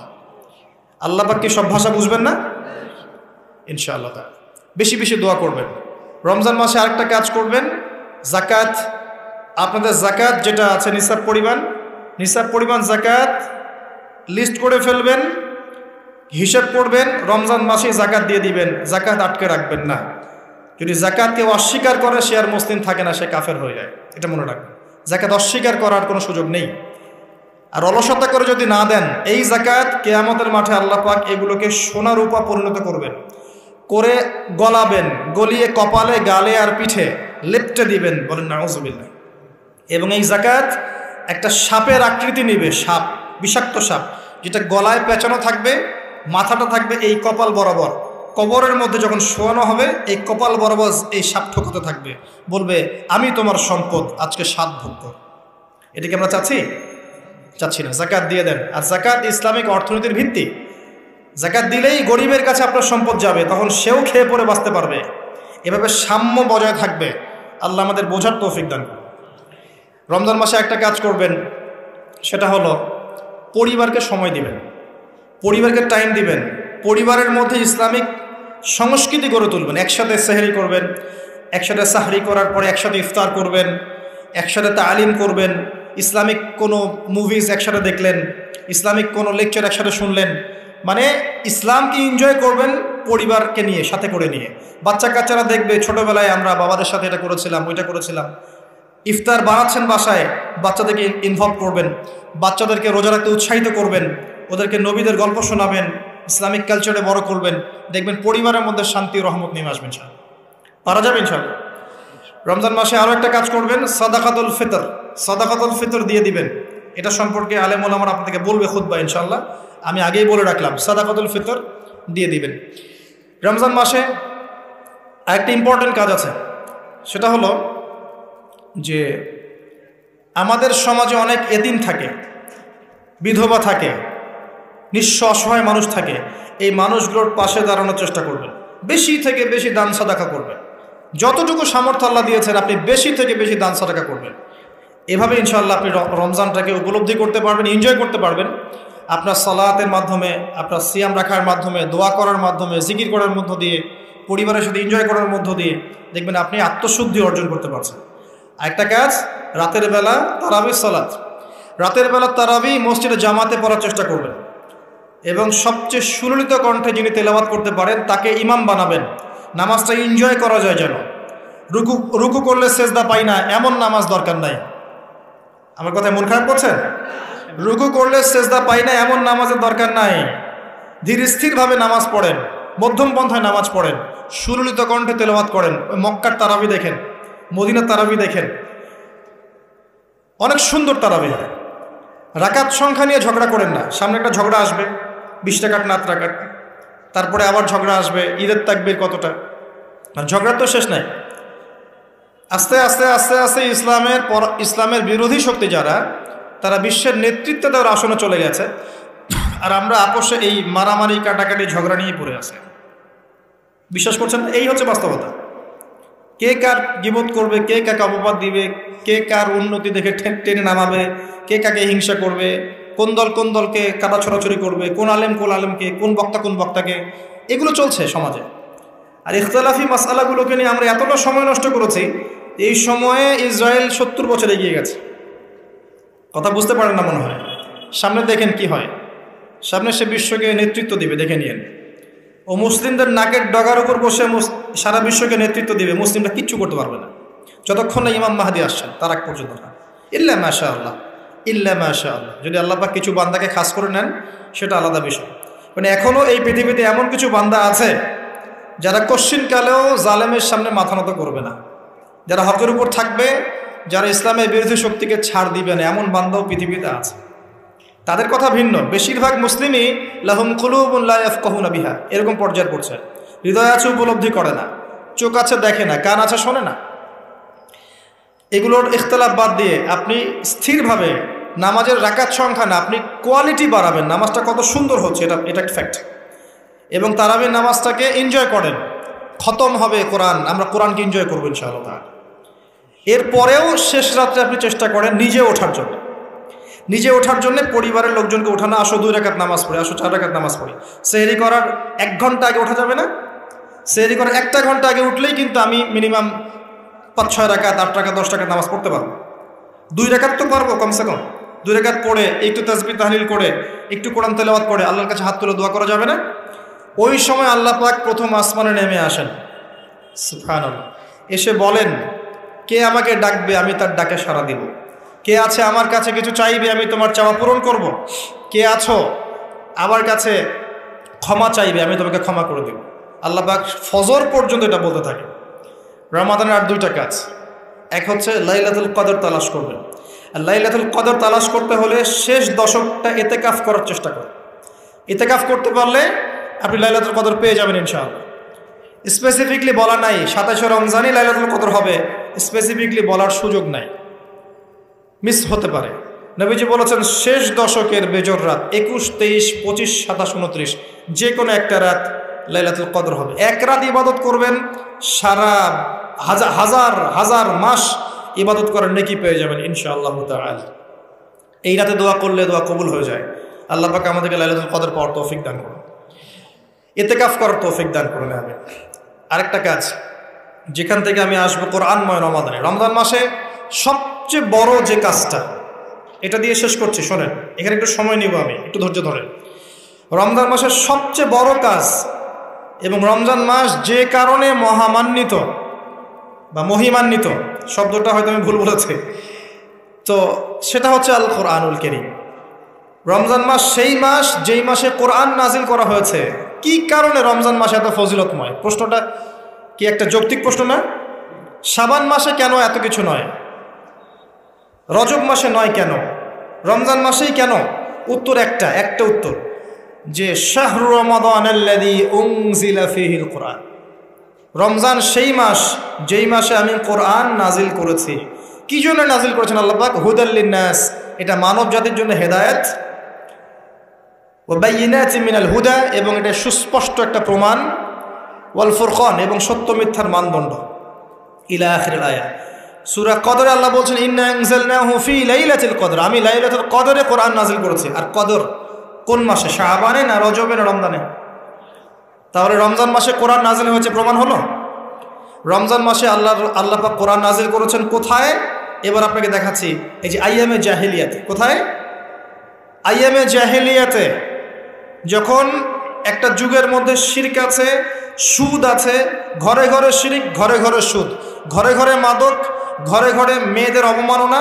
[SPEAKER 1] আল্লাহ পাক কি সব ভাষা বুঝবেন না? ইনশাআল্লাহ। বেশি বেশি দোয়া করবেন। রমজান মাসে আরেকটা কাজ করবেন, জাকাত। আপনাদের জাকাত যেটা আছে নিসাব পরিমাণ জাকাত লিস্ট করে ফেলবেন, হিসাব করবেন, রমজান মাসে জাকাত দিয়ে দিবেন। জাকাত আটকে রাখবেন না। যদি জাকাত কেউ অস্বীকার করে, সে আর মুসলিম থাকে না, সে কাফের হয়ে যায়। এটা মনে রাখবেন। জাকাত অস্বীকার করার কোনো সুযোগ নেই। আর অলসতা করে যদি না দেন, এই জাকাত কিয়ামতের মাঠে আল্লাহ পাক এগুলোকে সোনা রূপা পরিণত করবেন, করে গলাবেন, গলিয়ে কপালে, গালে আর পিঠে লেপটে দিবেন, বলেন নাউজুবিল্লাহ। এবং এই জাকাত একটা সাপের আকৃতি নেবে, সাপ, বিষাক্ত সাপ, যেটা গলায় পেঁচানো থাকবে, মাথাটা থাকবে এই কপাল বরাবর। কবরের মধ্যে যখন শোয়ানো হবে, এই কপাল বরাবর এই সাপ ঠোকাতে থাকবে, বলবে আমি তোমার সম্পদ, আজকে স্বাদ ভোগ কর। এটা কি আমরা চাচ্ছি না। জাকাত দিয়ে দেন। আর জাকাত ইসলামিক অর্থনীতির ভিত্তি। জাকাত দিলেই গরিবের কাছে আপনার সম্পদ যাবে, তখন সেও খেয়ে পরে বাঁচতে পারবে। এভাবে সাম্য বজায় থাকবে। আল্লাহ আমাদের বোঝার তৌফিক দান করুন। রমজান মাসে একটা কাজ করবেন, সেটা হলো পরিবারকে সময় দিবেন, পরিবারকে টাইম দিবেন। পরিবারের মধ্যে ইসলামিক সংস্কৃতি গড়ে তুলবেন। একসাথে সেহরি করবেন, একসাথে সাহরি করার পরে একসাথে ইফতার করবেন, একসাথে তালিম করবেন, ইসলামিক কোনো মুভিজ একসাথে দেখলেন, ইসলামিক কোনো লেকচার একসাথে শুনলেন। মানে ইসলামকে এনজয় করবেন পরিবারকে নিয়ে, সাথে করে নিয়ে। বাচ্চা কাচ্চারা দেখবে ছোটোবেলায় আমরা বাবাদের সাথে এটা করেছিলাম, ওইটা করেছিলাম। ইফতার বানাচ্ছেন বাসায়, বাচ্চাদেরকে ইনভলভ করবেন, বাচ্চাদেরকে রোজা রাখতে উৎসাহিত করবেন, ওদেরকে নবীদের গল্প শোনাবেন, ইসলামিক কালচারে বড় করবেন। দেখবেন পরিবারের মধ্যে শান্তি রহমত নেমে আসবেন। পারা যাবে ইনশাআল্লাহ। রমজান মাসে আরও একটা কাজ করবেন, সাদাকাতুল ফিতর দিয়ে দিবেন। এটা সম্পর্কে আলেম ওলামারা আপনাদেরকে বলবে খুতবা ইনশাআল্লাহ, আমি আগেই বলে রাখলাম, সাদাকাতুল ফিতর দিয়ে দিবেন। রমজান মাসে আরেকটা ইম্পর্টেন্ট কাজ আছে, সেটা হলো যে আমাদের সমাজে অনেক এতিম থাকে, বিধবা থাকে, নিঃস্ব অসহায় মানুষ থাকে। এই মানুষগুলোর পাশে দাঁড়ানোর চেষ্টা করবেন। বেশি থেকে বেশি দান সাদাকা করবেন। যতটুকু সামর্থ্য আল্লাহ দিয়েছেন, আপনি বেশি থেকে বেশি দান সাদাকা করবেন। এভাবে ইনশাআল্লাহ আপনি রমজানটাকে উপলব্ধি করতে পারবেন, এনজয় করতে পারবেন। আপনার সালাতের মাধ্যমে, আপনার সিয়াম রাখার মাধ্যমে, দোয়া করার মাধ্যমে, জিকির করার মধ্য দিয়ে, পরিবারের সাথে এনজয় করার মধ্য দিয়ে দেখবেন আপনি আত্মশুদ্ধি অর্জন করতে পারছেন। আরেকটা কাজ, রাতের বেলা তারাবি সালাত। রাতের বেলা তারাবি মসজিদে জামাতে পড়ার চেষ্টা করবেন, এবং সবচেয়ে সুললিত কণ্ঠে যিনি তেলাওয়াত করতে পারেন তাকে ইমাম বানাবেন। নামাজটা এনজয় করা যায় যেন। রুকু করলে সেজদা পাই না এমন নামাজ দরকার নাই। আমার কথায় মন খারাপ করছেন? রুকু করলে সেজদা পাই না এমন নামাজের দরকার নাই। ধীর স্থিরভাবে নামাজ পড়েন, মধ্যম পন্থায় নামাজ পড়েন, সুললিত কণ্ঠে তেলাওয়াত করেন। ওই মক্কার তারাবি দেখেন, মদিনার তারাবি দেখেন, অনেক সুন্দর তারাবি হয়। রাকাত সংখ্যা নিয়ে ঝগড়া করেন না। সামনে একটা ঝগড়া আসবে, 20 রাকাত না 8 রাকাত, তারপরে আবার ঝগড়া আসবে ঈদের তাকবীর কতটা, আর ঝগড়া তো শেষ নাই। আস্তে আস্তে আস্তে আস্তে ইসলামের বিরোধী শক্তি যারা, তারা বিশ্বের নেতৃত্বে দেওয়ার আসনে চলে গেছে, আর আমরা আপোষে এই মারামারি কাটাকাটি ঝগড়া নিয়ে পড়ে আছে। বিশ্বাস করছেন? এই হচ্ছে বাস্তবতা। কে কার গীবত করবে, কে কাকে অপবাদ দিবে, কে কার উন্নতি দেখে টেনে নামাবে, কে কাকে হিংসা করবে, কোন দল কোন দলকে কাটা ছড়াছড়ি করবে, কোন আলেমকে, কোন বক্তাকে, এগুলো চলছে সমাজে। আর ইখতিলাফি মাসআলাগুলোকে নিয়ে আমরা এতটা সময় নষ্ট করেছি, এই সময়ে ইসরায়েল 70 বছর এগিয়ে গেছে। কথা বুঝতে পারেন না মনে হয়। সামনে দেখেন কি হয়, সামনে সে বিশ্বকে নেতৃত্ব দিবে, দেখে নিয়েন। ও মুসলিমদের নাকের ডগার উপর বসে সারা বিশ্বকে নেতৃত্ব দিবে, মুসলিমরা কিচ্ছু করতে পারবে না যতক্ষণ না ইমাম মাহদি আসছেন, তার আগ পর্যন্ত না। ইল্লা মাশাআল্লাহ, ইল্লা মাশাআল্লাহ। যদি আল্লাহ পাক কিছু বান্দাকে খাস করে নেন সেটা আলাদা বিষয়। মানে এখনও এই পৃথিবীতে এমন কিছু বান্দা আছে যারা কশ্চিনকালেও জালেমের সামনে মাথা নত করবে না, যারা হকের উপর থাকবে, যারা ইসলামের বিরোধী শক্তিকে ছাড় দিবে না, এমন বান্দাও পৃথিবীতে আছে। তাদের কথা ভিন্ন। বেশিরভাগ মুসলিমই লাহুম কুলুবুন লা ইয়াফকাহুনা বিহা, এরকম পর্যায়ে পড়ছে। হৃদয় আছে, উপলব্ধি করে না, চোখ আছে দেখে না, কান আছে শোনে না। এগুলোর ইখতিলাফ বাদ দিয়ে আপনি স্থিরভাবে নামাজের রাকাত সংখ্যা না, আপনি কোয়ালিটি বাড়াবেন। নামাজটা কত সুন্দর হচ্ছে, এটা একটা ফ্যাক্ট। এবং তারাবির নামাজটাকে এনজয় করেন। খতম হবে কোরআন, আমরা কোরআনকে এনজয় করবো ইনশাআল্লাহ। এরপরেও শেষ রাত্রে আপনি চেষ্টা করেন নিজে ওঠার জন্য পরিবারের লোকজনকে ওঠানো, আসো 2 রাকাত নামাজ পড়ি, আসো 4 রাকাত নামাজ পড়ি। সেহরি করার 1 ঘন্টা আগে ওঠা যাবে না? সেহরি করার 1টা ঘন্টা আগে উঠলেই কিন্তু আমি মিনিমাম 5-6 রাকাত, 8 রাকাত, 10 রাকাত নামাজ পড়তে পারবো। 2 রাকাত তো পারবো কমসে কম। 2 রাকাত পড়ে একটু তাসবিহ তাহলিল করে, একটু কোরআন তেলাওয়াত করে আল্লাহর কাছে হাত তুলে দোয়া করা যাবে না? ওই সময় আল্লাহ পাক প্রথম আসমানে নেমে আসেন, সুবহানাল্লাহ। এসে বলেন, কে আমাকে ডাকবে, আমি তার ডাকে সাড়া দিব। কে আছে আমার কাছে কিছু চাইবে, আমি তোমার চাওয়া পূরণ করব। কে আছো আমার কাছে ক্ষমা চাইবে, আমি তোমাকে ক্ষমা করে দেব। আল্লাহ পাক ফজর পর্যন্ত এটা বলতে থাকে। রমাদানের আর 2টা কাজ। এক হচ্ছে লাইলাতুল কদর তালাশ করবেন। আর লাইলাতুল কদর তালাশ করতে হলে শেষ দশকটা ইতিকাফ করার চেষ্টা করেন। ইতিকাফ করতে পারলে আপনি লাইলাতুল কদর পেয়ে যাবেন ইনশাআল্লাহ। স্পেসিফিকলি বলা নাই 27শে রমজানই লাইলাতুল কদর হবে, স্পেসিফিকলি বলার সুযোগ নাই, মিস হতে পারে। নবীজি বলেছেন শেষ দশকের বেজর রাত 21, 23, 25, 27, 29 যে কোনো একটা রাত লাইলাতুল কদর হবে। এক রাত ইবাদত করবেন, সারা হাজার মাস ইবাদত করার নেকি পেয়ে যাবেন ইনশাআল্লাহ তাআলা। এই রাতে দোয়া করলে দোয়া কবুল হয়ে যায়। আল্লাহ পাক আমাদেরকে লাইলাতুল কদর পাওয়ার তৌফিক দান করুন, ইতিকাফ করার তৌফিক দান করুন। আমি আরেকটা কাজ যেখান থেকে আমি আসবো, কোরআনময় রমাদানে, রমজান মাসে সবচেয়ে বড় যে কাজটা, এটা দিয়ে শেষ করছি, শোনেন, এখানে একটু সময় নিব আমি, একটু ধৈর্য ধরেন। রমজান মাসের সবচেয়ে বড় কাজ, এবং রমজান মাস যে কারণে মহামান্বিত বা মহিমান্বিত, শব্দটা হয়তো আমি ভুল বলেছি, তো সেটা হচ্ছে আল কোরআনুল কারীম। রমজান মাস সেই মাস যেই মাসে কোরআন নাজিল করা হয়েছে। কি কারণে রমজান মাসে এত ফজিলতময়? প্রশ্নটা কি একটা যৌক্তিক প্রশ্ন না? শাবান মাসে কেন এত কিছু নয়? রজব মাসে নয় কেন? রমজান মাসেই কেন? উত্তর একটা উত্তর, যে শাহরু রমাদানাল্লাযী উনজিলা ফীহিল কোরআন। রমজান সেই মাস যেই মাসে আমি কোরআন নাজিল করেছি। কি জন্য নাজিল করেছেন আল্লাহ পাক? হুদাল লিন্নাস, এটা মানব জাতির জন্য হেদায়েত, ওয়া বাইয়িনাতিন মিনাল হুদা, এবং এটা সুস্পষ্ট একটা প্রমাণ, ওয়াল ফুরকান, এবং সত্য মিথ্যার মানদণ্ড, ইলা আখিরিল আয়া। সূরা কদরে আল্লাহ বলছেন ইন্না আনজালনাহু ফি লাইলাতুল কদর, আমি লাইলাতুল কদরে কোরআন নাজিল করেছি। আর কদর কোন মাসে? শাবানে না রজবে না রমজানে? তাহলে রমজান মাসে কোরআন নাজিল হয়েছে, প্রমাণ হলো। রমজান মাসে আল্লাহ পাক কোরআন নাজিল করেছেন কোথায়? এবার আপনাকে দেখাচ্ছি। এই যে আইয়ামে জাহেলিয়াতে। কোথায়? আইয়ামে জাহেলিয়াতে, যখন একটা যুগের মধ্যে শিরক আছে, সুদ আছে, ঘরে ঘরে শিরক, ঘরে ঘরে সুদ, ঘরে ঘরে মাদক, ঘরে ঘরে মেয়েদের অবমাননা,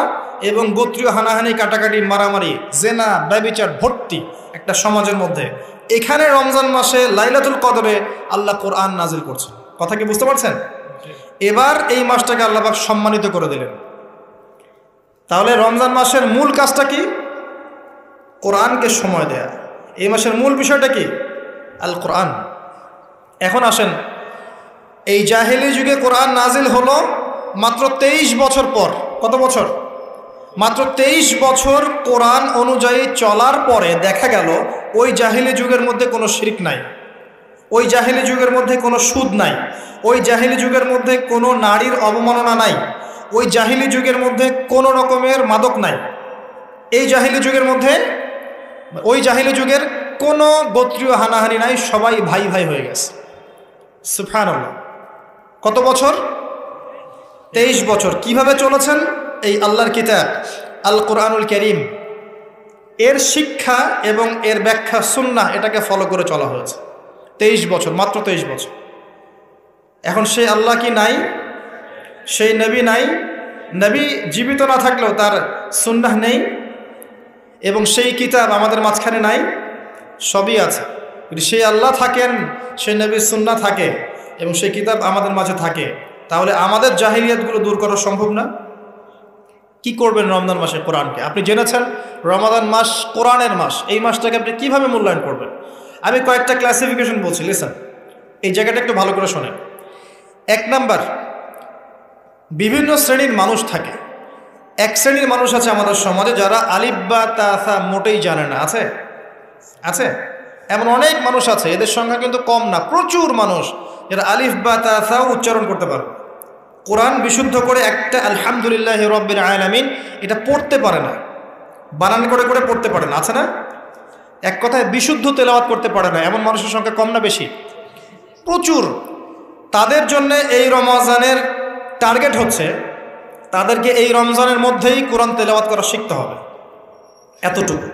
[SPEAKER 1] এবং গোত্রীয় হানাহানি, কাটাকাটি, মারামারি, জেনা, ব্যভিচার ভর্তি একটা সমাজের মধ্যে। এখানে রমজান মাসে লাইলাতুল কদরে আল্লাহ কোরআন নাজিল করছেন। কথা কি বুঝতে পারছেন? এবার এই মাসটাকে আল্লাহ পাক সম্মানিত করে দিলেন। তাহলে রমজান মাসের মূল কাজটা কি? কোরআনকে সময় দেয়া। এই মাসের মূল বিষয়টা কি? আল কোরআন। এখন আসেন, এই জাহেলি যুগে কোরআন নাজিল হলো মাত্র 23 বছর পর। কত বছর? মাত্র 23 বছর কোরআন অনুযায়ী চলার পরে দেখা গেল ওই জাহেলি যুগের মধ্যে কোনো শিরক নাই, ওই জাহেলি যুগের মধ্যে কোনো সুদ নাই, ওই জাহেলি যুগের মধ্যে কোনো নারীর অবমাননা নাই, ওই জাহেলি যুগের মধ্যে কোনো রকমের মাদক নাই, এই জাহেলি যুগের মধ্যে ওই জাহেলি যুগের কোনো গোত্রীয় হানাহানি নাই, সবাই ভাই ভাই হয়ে গেছে। সুবহানাল্লাহ। কত বছর? 23 বছর। কিভাবে চলেছেন? এই আল্লাহর কিতাব আল কোরআনুল কারীম এর শিক্ষা এবং এর ব্যাখ্যা সুন্নাহ, এটাকে ফলো করে চলা হয়েছে 23 বছর, মাত্র 23 বছর। এখন সেই আল্লাহ কি নাই? সেই নবী নাই? নবী জীবিত না থাকলেও তার সুন্নাহ নেই এবং সেই কিতাব আমাদের মাঝখানে নাই? সবই আছে। যদি সেই আল্লাহ থাকেন, সেই নবীর সুন্নাহ থাকে এবং সেই কিতাব আমাদের মাঝে থাকে, তাহলে আমাদের জাহিলিয়াতগুলো দূর করা সম্ভব না? কি করবেন রমজান মাসে কোরআনকে? আপনি জেনেছেন রমাদান মাস কোরআনের মাস, এই মাসটাকে আপনি কিভাবে মূল্যায়ন করবেন? আমি কয়েকটা ক্লাসিফিকেশন বলছি, লিসেন, এই জায়গাটা একটু ভালো করে শোনেন। 1 নাম্বার, বিভিন্ন শ্রেণীর মানুষ থাকে। এক শ্রেণীর মানুষ আছে আমাদের সমাজে যারা আলিফ বা তাসা মোটেই জানে না। আছে? আছে? এমন অনেক মানুষ আছে, এদের সংখ্যা কিন্তু কম না, প্রচুর মানুষ যারা আলিফ বা তাসা উচ্চারণ করতে পারে, কোরআন বিশুদ্ধ করে একটা আলহামদুলিল্লাহ রাব্বিল আলামিন এটা পড়তে পারে না, বানান করে করে পড়তে পারে না। আছে না? এক কথায় বিশুদ্ধ তেলাওয়াত করতে পারে না, এমন মানুষের সংখ্যা কম না বেশি? প্রচুর। তাদের জন্য এই রমজানের টার্গেট হচ্ছে তাদেরকে এই রমজানের মধ্যেই কোরআন তেলাওয়াত করা শিখতে হবে। এতটুকু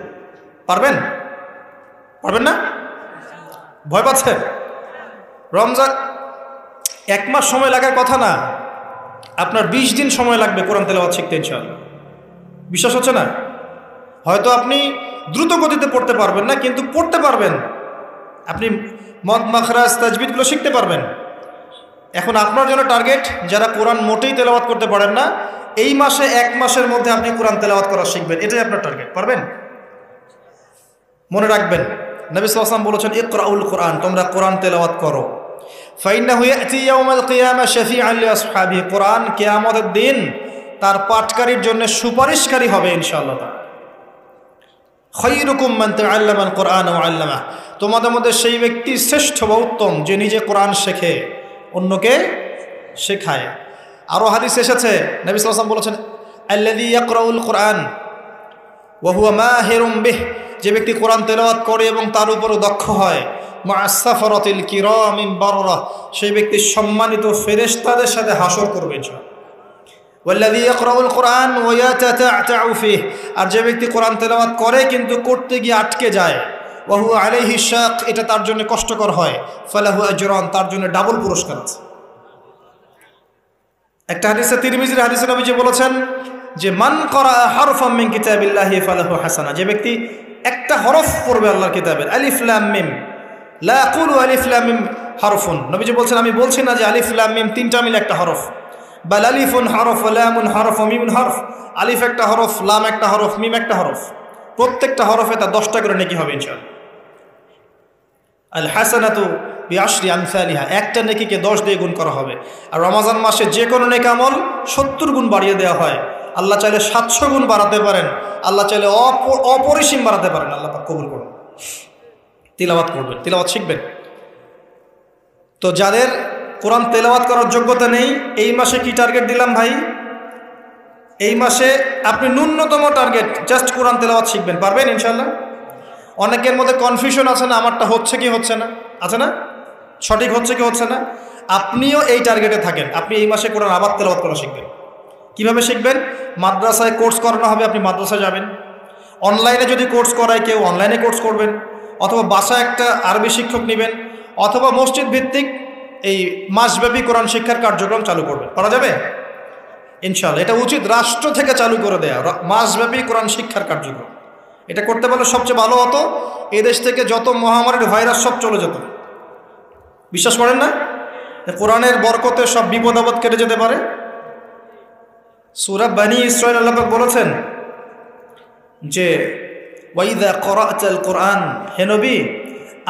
[SPEAKER 1] পারবেন? পারবেন না? ভয় পাচ্ছেন? রমজান 1 মাস সময় লাগার কথা না, আপনার 20 দিন সময় লাগবে কোরআন তেলাওয়াত শিখতে ইনশাআল্লাহ। বিশ্বাস হচ্ছে না? হয়তো আপনি দ্রুত গতিতে পড়তে পারবেন না, কিন্তু পড়তে পারবেন। আপনি মদ মাখরাজ তাজবিদগুলো শিখতে পারবেন। এখন আপনার জন্য টার্গেট যারা কোরআন মোটেই তেলাওয়াত করতে পারেন না, এই মাসে 1 মাসের মধ্যে আপনি কোরআন তেলাওয়াত করা শিখবেন, এটাই আপনার টার্গেট। পারবেন? মনে রাখবেন, নবী সাল্লাল্লাহু আলাইহি ওয়াসাল্লাম বলেছেন ইকরাউল কোরআন, তোমরা কোরআন তেলাওয়াত করো। ফাইন্নাহু ইয়াতি ইয়াউমাল কিয়ামা শাফিআন লিআসহাবিহি, কোরআন কিয়ামতের দিন তার পাঠকারীর জন্য সুপারিশকারী হবে ইনশাআল্লাহ। খায়রুকুম মান তাআল্লামাল কোরআন ওয়া আল্লামা, তোমাদের মধ্যে সেই ব্যক্তি শ্রেষ্ঠ বা উত্তম যে নিজে কোরআন শেখে, অন্যকে শেখায়। আরও হাদিস এসেছে, নবী সাল্লাল্লাহু আলাইহি ওয়াসাল্লাম বলেছেন আল্লাযী ইয়াকরাউল কোরআন ওয়া হুয়া মাহিরুম বিহি, যে ব্যক্তি কোরআন তেলাওয়াত করে এবং তার উপরও দক্ষ হয়, মা'আস সাফারাতিল কিরামিল বাররা, সেই ব্যক্তি সম্মানিত ফেরেশতাদের সাথে হাসর করবে ইনশাআল্লাহ। ওয়াল্লাযী ইয়াকরাউল কোরআন ওয়া ইয়াতাতা'উ ফিহি, আর যে ব্যক্তি কোরআন তেলাওয়াত করে কিন্তু করতে গিয়ে আটকে যায়, ওয়া হুয়া আলাইহি শাক, এটা তার জন্য কষ্টকর হয়, ফালাহু আজরান, তার জন্য ডাবল পুরস্কার আছে। একটা হাদিসে, তিরমিজির হাদিসে নবীজি বলেছেন যে মান ক্বারা হারফাম মিন কিতাবিল্লাহি ফালাহু হাসানা, যে ব্যক্তি একটা হরফ পড়বে আল্লাহর কিতাবের, আলিফ লাম মিম, লা আকুলু আলিফ লাম মিম হারফুন, নবীজি বলছেন আমি বলছি না যে আলিফ লাম মিম তিনটা মিলে একটা হরফ, বাল আলিফুন হরফ, লামুন হরফ, মিমুন হরফ, আলিফ একটা হরফ, লাম একটা হরফ, মিম একটা হরফ, প্রত্যেকটা হরফে তার 10টা করে নেকি হবে ইনশাআল্লাহ। আল হাসানাতু বিআশরি আমসালিহা, একটা নেকিকে 10 দিয়ে গুণ করা হবে। আর রমজান মাসে যে কোনো নেক আমল 70 গুণ বাড়িয়ে দেওয়া হয়। আল্লাহ চাইলে 700 গুণ বাড়াতে পারেন, আল্লাহ চাইলে অপরিসীম বাড়াতে পারেন। আল্লাহ পাক কবুল করুন। তিলাওয়াত করবেন, তিলাওয়াত শিখবেন। তো যাদের কোরআন তেলাওয়াত করার যোগ্যতা নেই, এই মাসে কি টার্গেট দিলাম ভাই? এই মাসে আপনি ন্যূনতম টার্গেট জাস্ট কোরআন তেলাওয়াত শিখবেন, পারবেন ইনশাআল্লাহ? অনেকের মধ্যে কনফিউশন আছে না, আমারটা হচ্ছে কি হচ্ছে না, আছে না, সঠিক হচ্ছে কি হচ্ছে না। আপনিও এই টার্গেটে থাকেন, আপনি এই মাসে কোরআন আবার তেলাওয়াত করা শিখবেন। কিভাবে শিখবেন? মাদ্রাসায় কোর্স করানো হবে, আপনি মাদ্রাসায় যাবেন। অনলাইনে যদি কোর্স করায় কেউ, অনলাইনে কোর্স করবেন, অথবা বাসায় একটা আরবি শিক্ষক নেবেন, অথবা মসজিদ ভিত্তিক এই মাসব্যাপী কোরআন শিক্ষার কার্যক্রম চালু করবেন। করা যাবে ইনশাআল্লাহ। এটা উচিত রাষ্ট্র থেকে চালু করে দেয়া মাসব্যাপী কোরআন শিক্ষার কার্যক্রম। এটা করতে পারলে সবচেয়ে ভালো হতো। এদেশ থেকে যত মহামারীর ভাইরাস সব চলে যেত। বিশ্বাস করেন না কোরআনের বরকতে সব বিপদ আপদ কেটে যেতে পারে? সূরা বনী ইসরাঈল আল্লাহ পাক বলেছেন যে ওয়াইদা ক্বরা'তাল কুরআন, হে নবী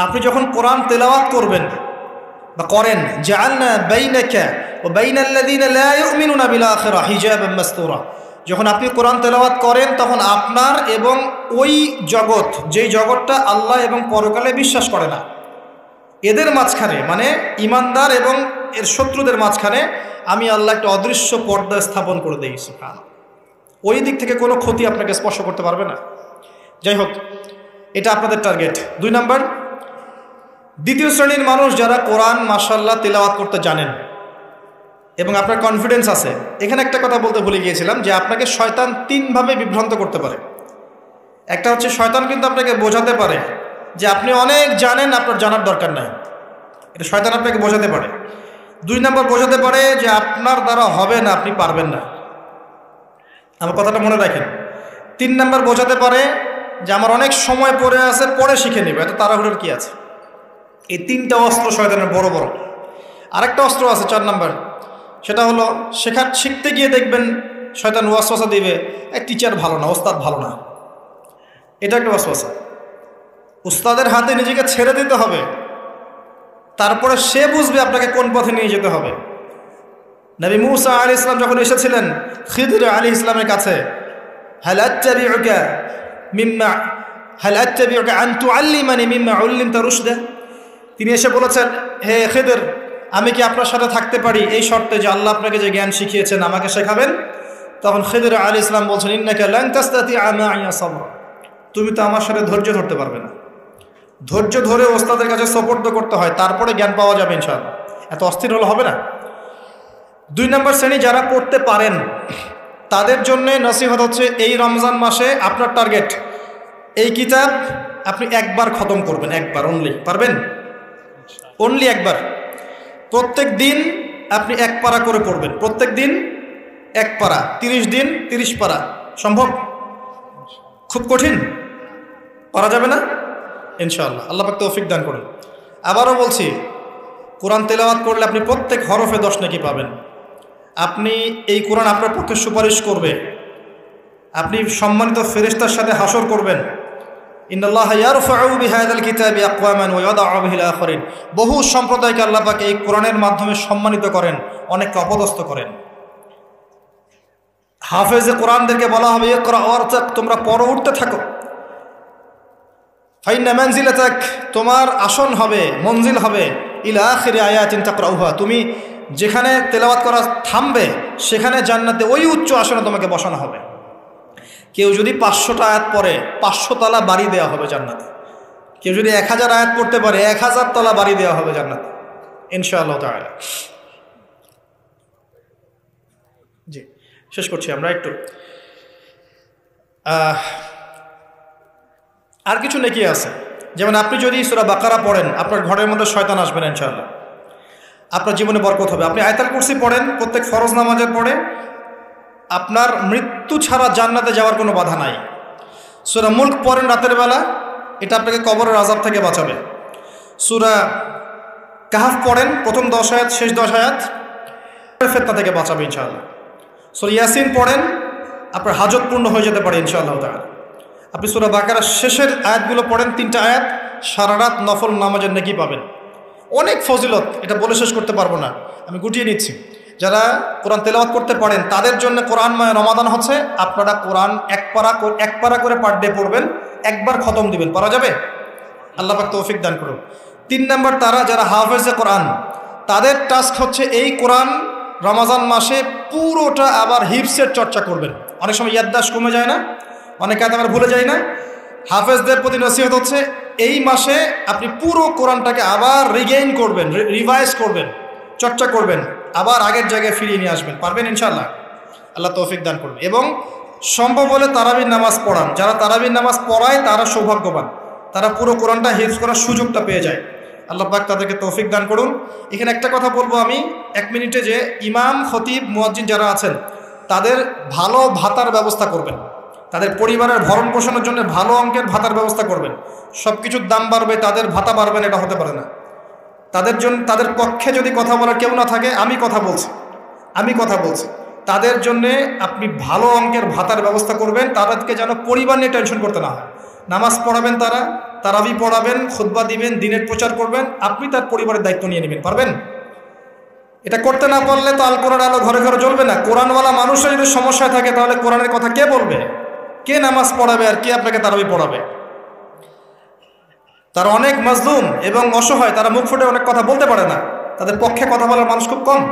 [SPEAKER 1] আপনি যখন কোরআন তেলাওয়াত করবেন বা করেন, জাআলনা বাইনাকা ওয়া বাইনাল্লাযীনা লা ইউমিনুনা বিল আখিরাহ হিজাবাম মাসতুরা, যখন আপনি কোরআন তেলাওয়াত করেন তখন আপনার এবং ওই জগৎ, যেই জগৎটা আল্লাহ এবং পরকালে বিশ্বাস করে না, এদের মাঝখানে মানে ইমানদার এবং এর শত্রুদের মাঝখানে আমি আল্লাহ একটা অদৃশ্য পর্দা স্থাপন করে দিই। সুবহানাল্লাহ। ওই দিক থেকে কোনো ক্ষতি আপনাকে স্পর্শ করতে পারবে না। যাই হোক, এটা আপনাদের টার্গেট। 2 নাম্বার, দ্বিতীয় শ্রেণীর মানুষ যারা কোরআন মাশাআল্লাহ তেলাওয়াত করতে জানেন এবং আপনার কনফিডেন্স আছে। এখানে একটা কথা বলতে ভুলে গিয়েছিলাম যে আপনাকে শয়তান 3 ভাবে বিভ্রান্ত করতে পারে। একটা হচ্ছে শয়তান কিন্তু আপনাকে বোঝাতে পারে যে আপনি অনেক জানেন, আপনার জানার দরকার নাই, এটা শয়তান আপনাকে বোঝাতে পারে। 2 নাম্বার বোঝাতে পারে যে আপনার দ্বারা হবে না, আপনি পারবেন না। আমার কথাটা মনে রাখেন। 3 নাম্বার বোঝাতে পারে যে আমার অনেক সময় পড়ে আছে, পরে শিখে নেবে, এত তাড়াহুড়োর কি আছে। এই 3টা অস্ত্র শয়তানের বড় বড়। আরেকটা অস্ত্র আছে 4 নাম্বার, সেটা হলো শিখতে গিয়ে দেখবেন শয়তান ওয়াসওয়াসা দিবে, এই টিচার ভালো না, ওস্তাদ ভালো না। এটা একটা ওয়াসওয়াসা। উস্তাদের হাতে নিজেকে ছেড়ে দিতে হবে, তারপরে সে বুঝবে আপনাকে কোন পথে নিয়ে যেতে হবে। নবী মূসা আলাইহিস সালাম যখন এসেছিলেন খিদর আলাইহিস সালামের কাছে, হাল আত্তাবিউকা আন তুআল্লিমানি মিম্মা উল্লিমতা রুশদা, তিনি এসে বলেছেন, হে খিদর আমি কি আপনার সাথে থাকতে পারি এই শর্তে যে আল্লাহ আপনাকে যে জ্ঞান শিখিয়েছেন আমাকে শেখাবেন? তখন খিদর আলাইহিস সালাম বলছেন, ইন্নাকা লান তাসতাতিআ মা'ইয়া সাবরা, তুমি তো আমার সাথে ধৈর্য ধরতে পারবে না। ধৈর্য ধরে ওস্তাদের কাছে সুপর্দ করতে হয়, তারপরে জ্ঞান পাওয়া যাবে ইনশাআল্লাহ। এত অস্থির হলে হবে না। 2 নম্বর শ্রেণী যারা পড়তে পারেন তাদের জন্য নসিহত হচ্ছে, এই রমজান মাসে আপনার টার্গেট এই কিতাব আপনি একবার খতম করবেন, একবার অনলি। পারবেন? অনলি একবার। প্রত্যেক দিন আপনি 1 পারা করে পড়বেন, প্রত্যেক দিন 1 পারা, 30 দিন 30 পারা। সম্ভব? খুব কঠিন? পারা যাবে না? ইনশাআল্লাহ আল্লাহ পাক তৌফিক দান করুন। আবারও বলছি, কোরআন তেলাওয়াত করলে আপনি প্রত্যেক হরফে 10 নেকি পাবেন। আপনি এই কোরআন আপনার পক্ষে সুপারিশ করবে, আপনি সম্মানিত ফেরেশতার সাথে হাসর করবেন। ইন্নাল্লাহা ইয়ারফাউ বিহাযাল কিতাবি আকওয়ামান ওয়া ইয়াদাউ বিহিল আখারিন। বহু সম্প্রদায়কে আল্লাহ পাক এই কোরআনের মাধ্যমে সম্মানিত করেন, অনেককে অপদস্থ করেন। হাফেজে কোরআনদেরকে বলা হবে, ইকরা ওয়ারতাক, তোমরা পড়ো, উঠতে থাকো। ফাইন্না মানজিলাতাক, তোমার আসন হবে, মঞ্জিল হবে, ইলা আখিরি আয়াতিন তাকরাউহা, তুমি যেখানে তেলাওয়াত করা থামবে সেখানে জান্নাতে ওই উচ্চ আসনে তোমাকে বসানো হবে। কেউ যদি 500টা আয়াত পড়ে 500 তলা বাড়ি দেওয়া হবে জান্নাতে। কেউ যদি 1000 আয়াত পড়তে পারে 1000 তলা বাড়ি দেওয়া হবে জান্নাতে ইনশাআল্লাহ তাআলা। জি, শেষ করছি আমরা একটু। আর কিছু নেকি আছে, যেমন আপনি যদি সূরা বাকারা পড়েন আপনার ঘরের মধ্যে শয়তান আসবে না ইনশাআল্লাহ, আপনার জীবনে বরকত হবে। আপনি আয়াতুল কুরসি পড়েন প্রত্যেক ফরজ নামাজের পরে, আপনার মৃত্যু ছাড়া জান্নাতে যাওয়ার কোনো বাধা নাই। সূরা মুলক পড়েন রাতের বেলা, এটা আপনাকে কবরের আযাব থেকে বাঁচাবে। সূরা কাহফ পড়েন প্রথম 10 আয়াত শেষ 10 আয়াত, ফিতনা থেকে বাঁচাবে ইনশাআল্লাহ। সূরা ইয়াসিন পড়েন, আপনার হাজত পূর্ণ হয়ে যেতে পারে ইনশাআল্লাহ তাআলা। আপনি সূরা বাকারার শেষের আয়াতগুলো পড়েন 3টা আয়াত, সারা রাত নফল নামাজের নেকি পাবেন। অনেক ফজিলত, এটা বলে শেষ করতে পারবো না, আমি গুটিয়ে নিচ্ছি। যারা কোরআন তেলাওয়াত করতে পারেন তাদের জন্য কোরআনময় রমাদান হচ্ছে, আপনারা কোরআন 1 পারা করে পার ডে পড়বেন, একবার খতম দিবেন। পারা যাবে? আল্লাহ পাক তৌফিক দান করুন। 3 নম্বর, তারা যারা হাফেজে কোরআন তাদের টাস্ক হচ্ছে এই কোরআন রমজান মাসে পুরোটা আবার হিফসের চর্চা করবেন। অনেক সময় ইয়াদদাশ কমে যায় না, অনেকে আবার ভুলে যায় না। হাফেজদের প্রতি নসিহত হচ্ছে, এই মাসে আপনি পুরো কোরআনটাকে আবার রিগেইন করবেন, রিভাইজ করবেন, চর্চা করবেন, আবার আগের জায়গায় ফিরিয়ে নিয়ে আসবেন। পারবেন ইনশাআল্লাহ? আল্লাহ তৌফিক দান করবেন। এবং সম্ভব হলে তারাবির নামাজ পড়ান। যারা তারাবির নামাজ পড়ায় তারা সৌভাগ্যবান, তারা পুরো কোরআনটা হিফজ করার সুযোগটা পেয়ে যায়। আল্লাহ পাক তাদেরকে তৌফিক দান করুন। এখানে একটা কথা বলবো আমি 1 মিনিটে, যে ইমাম খতিব মুয়াজ্জিন যারা আছেন তাদের ভালো ভাতার ব্যবস্থা করবেন। তাদের পরিবারের ভরণ পোষণের জন্য ভালো অঙ্কের ভাতার ব্যবস্থা করবেন। সব কিছুর দাম বাড়বে, তাদের ভাতা বাড়বেন, এটা হতে পারে না। তাদের পক্ষে যদি কথা বলার কেউ না থাকে, আমি কথা বলছি তাদের জন্যে আপনি ভালো অঙ্কের ভাতার ব্যবস্থা করবেন। তাদেরকে যেন পরিবার নিয়ে টেনশন করতে না হয়। নামাজ পড়াবেন, তারাবি পড়াবেন, খুতবা দিবেন, দিনের প্রচার করবেন, আপনি তার পরিবারের দায়িত্ব নিয়ে নেবেন। পারবেন? এটা করতে না পারলে তো আল কোরআন আলো ঘরে ঘরে জ্বলবে না। কোরআনওয়ালা মানুষের যদি সমস্যায় থাকে, তাহলে কোরআনের কথা কে বলবে? কে নামাজ পড়াবে আর কে আপনাকে তারাবি পড়াবে? তারা অনেক মাজলুম এবং অসহায়, তারা মুখ ফুটে অনেক কথা বলতে পারে না, তাদের পক্ষে কথা বলার মানুষ খুব কম।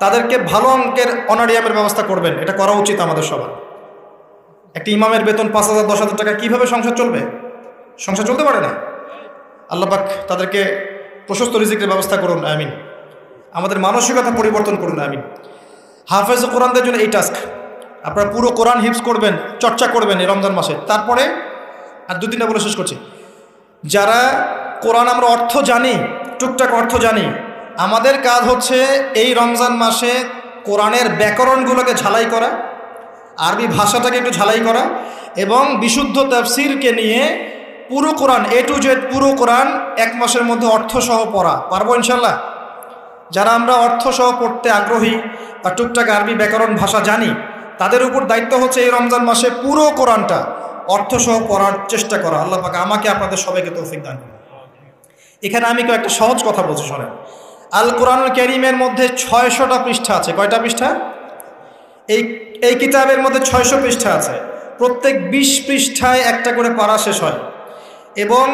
[SPEAKER 1] তাদেরকে ভালো অঙ্কের অনারিয়ামের ব্যবস্থা করবেন, এটা করা উচিত আমাদের সবার। একটি ইমামের বেতন 5,000 10,000 টাকা, কীভাবে সংসার চলবে? সংসার চলতে পারে না। আল্লাহ পাক তাদেরকে প্রশস্ত রিজিকের ব্যবস্থা করুন, আমিন। আমাদের মানসিকতা পরিবর্তন করুন, আমিন। হাফেজ কোরআনদের জন্য এই টাস্ক, আপনারা পুরো কোরআন হিফজ করবেন, চর্চা করবেন এই রমজান মাসে। তারপরে আর 2-3টা বলে শেষ করছি। যারা কোরআন আমরা অর্থ জানি, টুকটাক অর্থ জানি, আমাদের কাজ হচ্ছে এই রমজান মাসে কোরআনের ব্যাকরণগুলোকে ঝালাই করা, আরবি ভাষাটাকে একটু ঝালাই করা, এবং বিশুদ্ধ তাফসিরকে নিয়ে পুরো কোরআন A to Z পুরো কোরআন 1 মাসের মধ্যে অর্থসহ পড়া। পারবো ইনশাল্লাহ? যারা আমরা অর্থসহ পড়তে আগ্রহী বা টুকটাক আরবি ব্যাকরণ ভাষা জানি, তাদের উপর দায়িত্ব হচ্ছে এই রমজান মাসে পুরো কোরআনটা অর্থসহ পড়ার চেষ্টা করা। আল্লাহ পাক আমাকে আপনাদের সবাইকে তৌফিক দান করুন। এখানে আমি একটা সহজ কথা বলছি, শোনেন। আল কোরআনুল কারীমের মধ্যে 600টা পৃষ্ঠা আছে। কয়টা পৃষ্ঠা? এই কিতাবের মধ্যে 600 পৃষ্ঠা আছে। প্রত্যেক 20 পৃষ্ঠায় একটা করে পারা শেষ হয়, এবং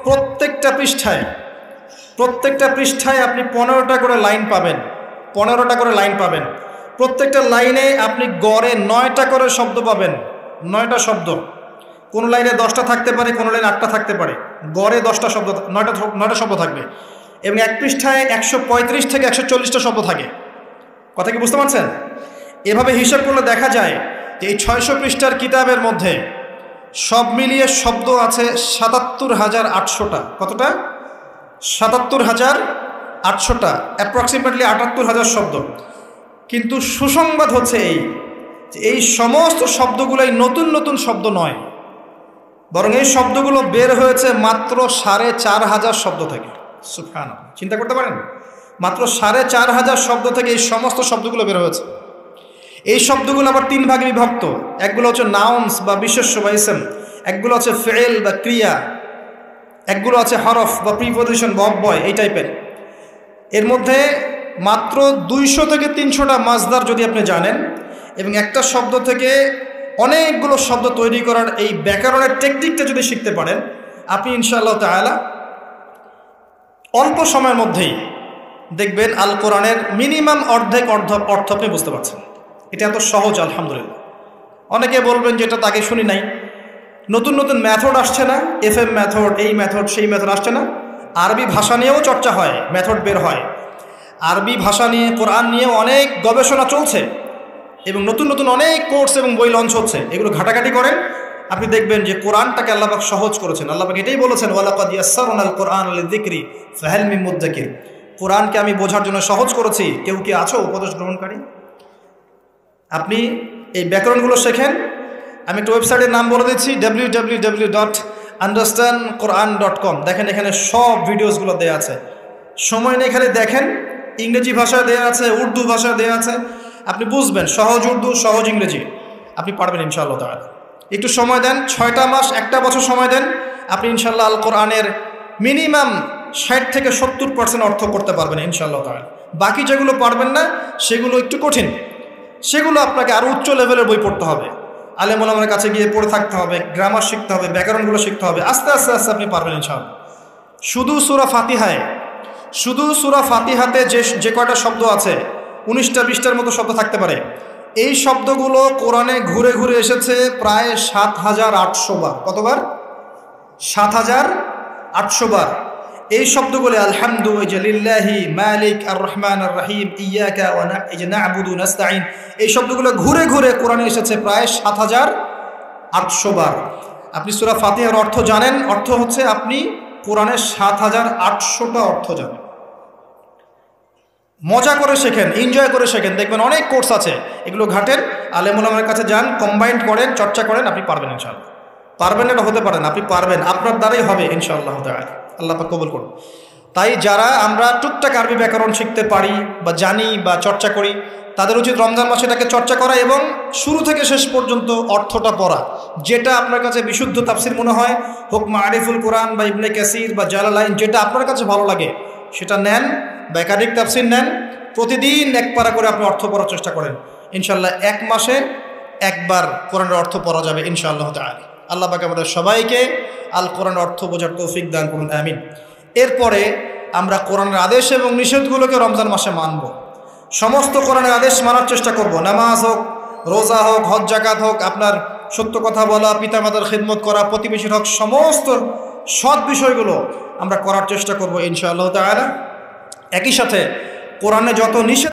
[SPEAKER 1] প্রত্যেকটা পৃষ্ঠায় আপনি 15টা করে লাইন পাবেন। 15টা করে লাইন পাবেন। প্রত্যেকটা লাইনে আপনি গড়ে 9টা করে শব্দ পাবেন। 9টা শব্দ। কোন লাইনে 10টা থাকতে পারে, কোন লাইনে 8টা থাকতে পারে। গড়ে 10টা শব্দ, 9টা শব্দ থাকবে। এবং এক পৃষ্ঠায় 135 থেকে 140টা শব্দ থাকে। কথা কি বুঝতে পারছেন? এভাবে হিসাব করলে দেখা যায় যে এই 600 পৃষ্ঠার কিতাবের মধ্যে সব মিলিয়ে শব্দ আছে 77,800টা। কতটা? 77,800টা, অ্যাপ্রক্সিমেটলি 78,000 শব্দ। কিন্তু সুসংবাদ হচ্ছে এই সমস্ত শব্দগুলোই নতুন নতুন শব্দ নয়, বরং এই শব্দগুলো বের হয়েছে মাত্র 4,500 শব্দ থেকে। সুবহানাল্লাহ, চিন্তা করতে পারেন? মাত্র 4,500 শব্দ থেকে এই সমস্ত শব্দগুলো বের হয়েছে। এই শব্দগুলো আবার 3 ভাগে বিভক্ত। একগুলো হচ্ছে নাউন্স বা বিশেষ্য বা ইসম, একগুলো হচ্ছে ফেল বা ক্রিয়া, একগুলো আছে হরফ বা প্রিপোজিশন বা অব্যয়, এই টাইপের। এর মধ্যে মাত্র 200 থেকে 300টা মাজদার যদি আপনি জানেন, এবং একটা শব্দ থেকে অনেকগুলো শব্দ তৈরি করার এই ব্যাকরণের টেকনিকটা যদি শিখতে পারেন, আপনি ইনশাআল্লাহ তাআলা অল্প সময়ের মধ্যেই দেখবেন আল কোরআনের মিনিমাম অর্ধেক অর্থ আপনি বুঝতে পারছেন। এটা এত সহজ, আলহামদুলিল্লাহ। অনেকে বলবেন যে এটা তো আগে শুনি নাই। নতুন নতুন মেথড আসছে না? FM মেথড, এই মেথড, সেই মেথড আসছে না? আরবি ভাষা নিয়েও চর্চা হয়, মেথড বের হয়। আরবি ভাষা নিয়ে, কোরআন নিয়ে অনেক গবেষণা চলছে, এবং নতুন নতুন অনেক কোর্স এবং বই লঞ্চ হচ্ছে। এগুলো ঘাটাঘাটি করেন, আপনি দেখবেন যে কোরআনটাকে আল্লাহ পাক সহজ করেছেন। আল্লাহ পাক এটাই বলেছেন, ওয়ালাকাদ ইয়াসসারনাল কোরআনা লিযিকরি ফাহাল মিন মুদ্দাকির। কোরআনকে আমি বোঝার জন্য সহজ করেছি, কেউ কি আছো উপদেশ গ্রহণকারী? আপনি এই ব্যাকরণগুলো শেখেন। আমি একটা ওয়েবসাইটের নাম বলে দিচ্ছি, www.understandquran.com। দেখেন, এখানে সব ভিডিওসগুলো দেওয়া আছে। সময় নেই, খালি দেখেন। ইংরেজি ভাষায় দেওয়া আছে, উর্দু ভাষায় দেওয়া আছে। আপনি বুঝবেন, সহজ উর্দু, সহজ ইংরেজি, আপনি পারবেন ইনশাআল্লাহ তাআলা। একটু সময় দেন, 6টা মাস, 1টা বছর সময় দেন, আপনি ইনশাআল্লাহ আল কোরআনের মিনিমাম 60 থেকে 70% অর্থ করতে পারবেন ইনশাআল্লাহ তাআলা। বাকি যেগুলো পারবেন না, সেগুলো একটু কঠিন, সেগুলো আপনাকে আরও উচ্চ লেভেলের বই পড়তে হবে, আলেম ওলামার কাছে গিয়ে পড়ে থাকতে হবে, গ্রামার শিখতে হবে, ব্যাকরণগুলো শিখতে হবে। আস্তে আস্তে আস্তে আপনি পারবেন ইনশাআল্লাহ। শুধু সূরা ফাতিহাতে যে কয়টা শব্দ আছে, 19টা 20টার মতো শব্দ থাকতে পারে। এই শব্দগুলো কোরআনে ঘুরে ঘুরে এসেছে প্রায় 7,800 বার। কতবার? 7,800 বার। এই শব্দগুলো আলহামদু, লিল্লাহি, মালিক, আর রহমান আর রহিম, ইয়াকা ওয়া না'বুদু নাস্তাইন, এই শব্দগুলো ঘুরে ঘুরে কোরআনে এসেছে প্রায় 7,800 বার। আপনি সূরা ফাতিহার অর্থ জানেন, অর্থ হচ্ছে আপনি কোরআনের 7,800টা অর্থ জানেন। মজা করে শেখেন, এনজয় করে শেখেন, দেখবেন অনেক কোর্স আছে, এগুলো ঘাটেন, আলেম ওলামার কাছে যান, কম্বাইন্ড করেন, চর্চা করেন, আপনি পারবেন ইনশাআল্লাহ। পারবেন এটা হতে পারেন, আপনি পারবেন, আপনার দ্বারাই হবে ইনশাআল্লাহ তাআলা। আল্লাহ পাক কবুল করুন। তাই যারা আমরা টুকটাক আরবি ব্যাকরণ শিখতে পারি বা জানি বা চর্চা করি, তাদের উচিত রমজান মাসে এটাকে চর্চা করা এবং শুরু থেকে শেষ পর্যন্ত অর্থটা পড়া। যেটা আপনার কাছে বিশুদ্ধ তাফসির মনে হয়, হোক মারিফুল কোরআন বা ইবনে কাসির বা জালালাইন, যেটা আপনার কাছে ভালো লাগে সেটা নেন বা একাধিক তাফসির নেন। প্রতিদিন এক পারা করে আপনি অর্থ পড়ার চেষ্টা করেন। ইনশাআল্লাহ এক মাসে একবার কোরআনের অর্থ পড়া যাবে ইনশাআল্লাহ তাআলা। আল্লাহ পাক আমাদের সবাইকে আল কোরআনের অর্থ বোঝার তৌফিক দান করুন, আমিন। এরপরে আমরা কোরআনের আদেশ এবং নিষেধগুলোকে রমজান মাসে মানব। সমস্ত কোরআনের আদেশ মানার চেষ্টা করব। নামাজ হোক, রোজা হোক, হজ জাকাত হোক, আপনার সত্য কথা বলা, পিতামাতার খিদমত করা, প্রতিবেশীর হক, সমস্ত সৎ বিষয়গুলো আমরা করার চেষ্টা করব ইনশাআল্লাহ তাআলা। একই সাথে কোরআনে যত নিষেধ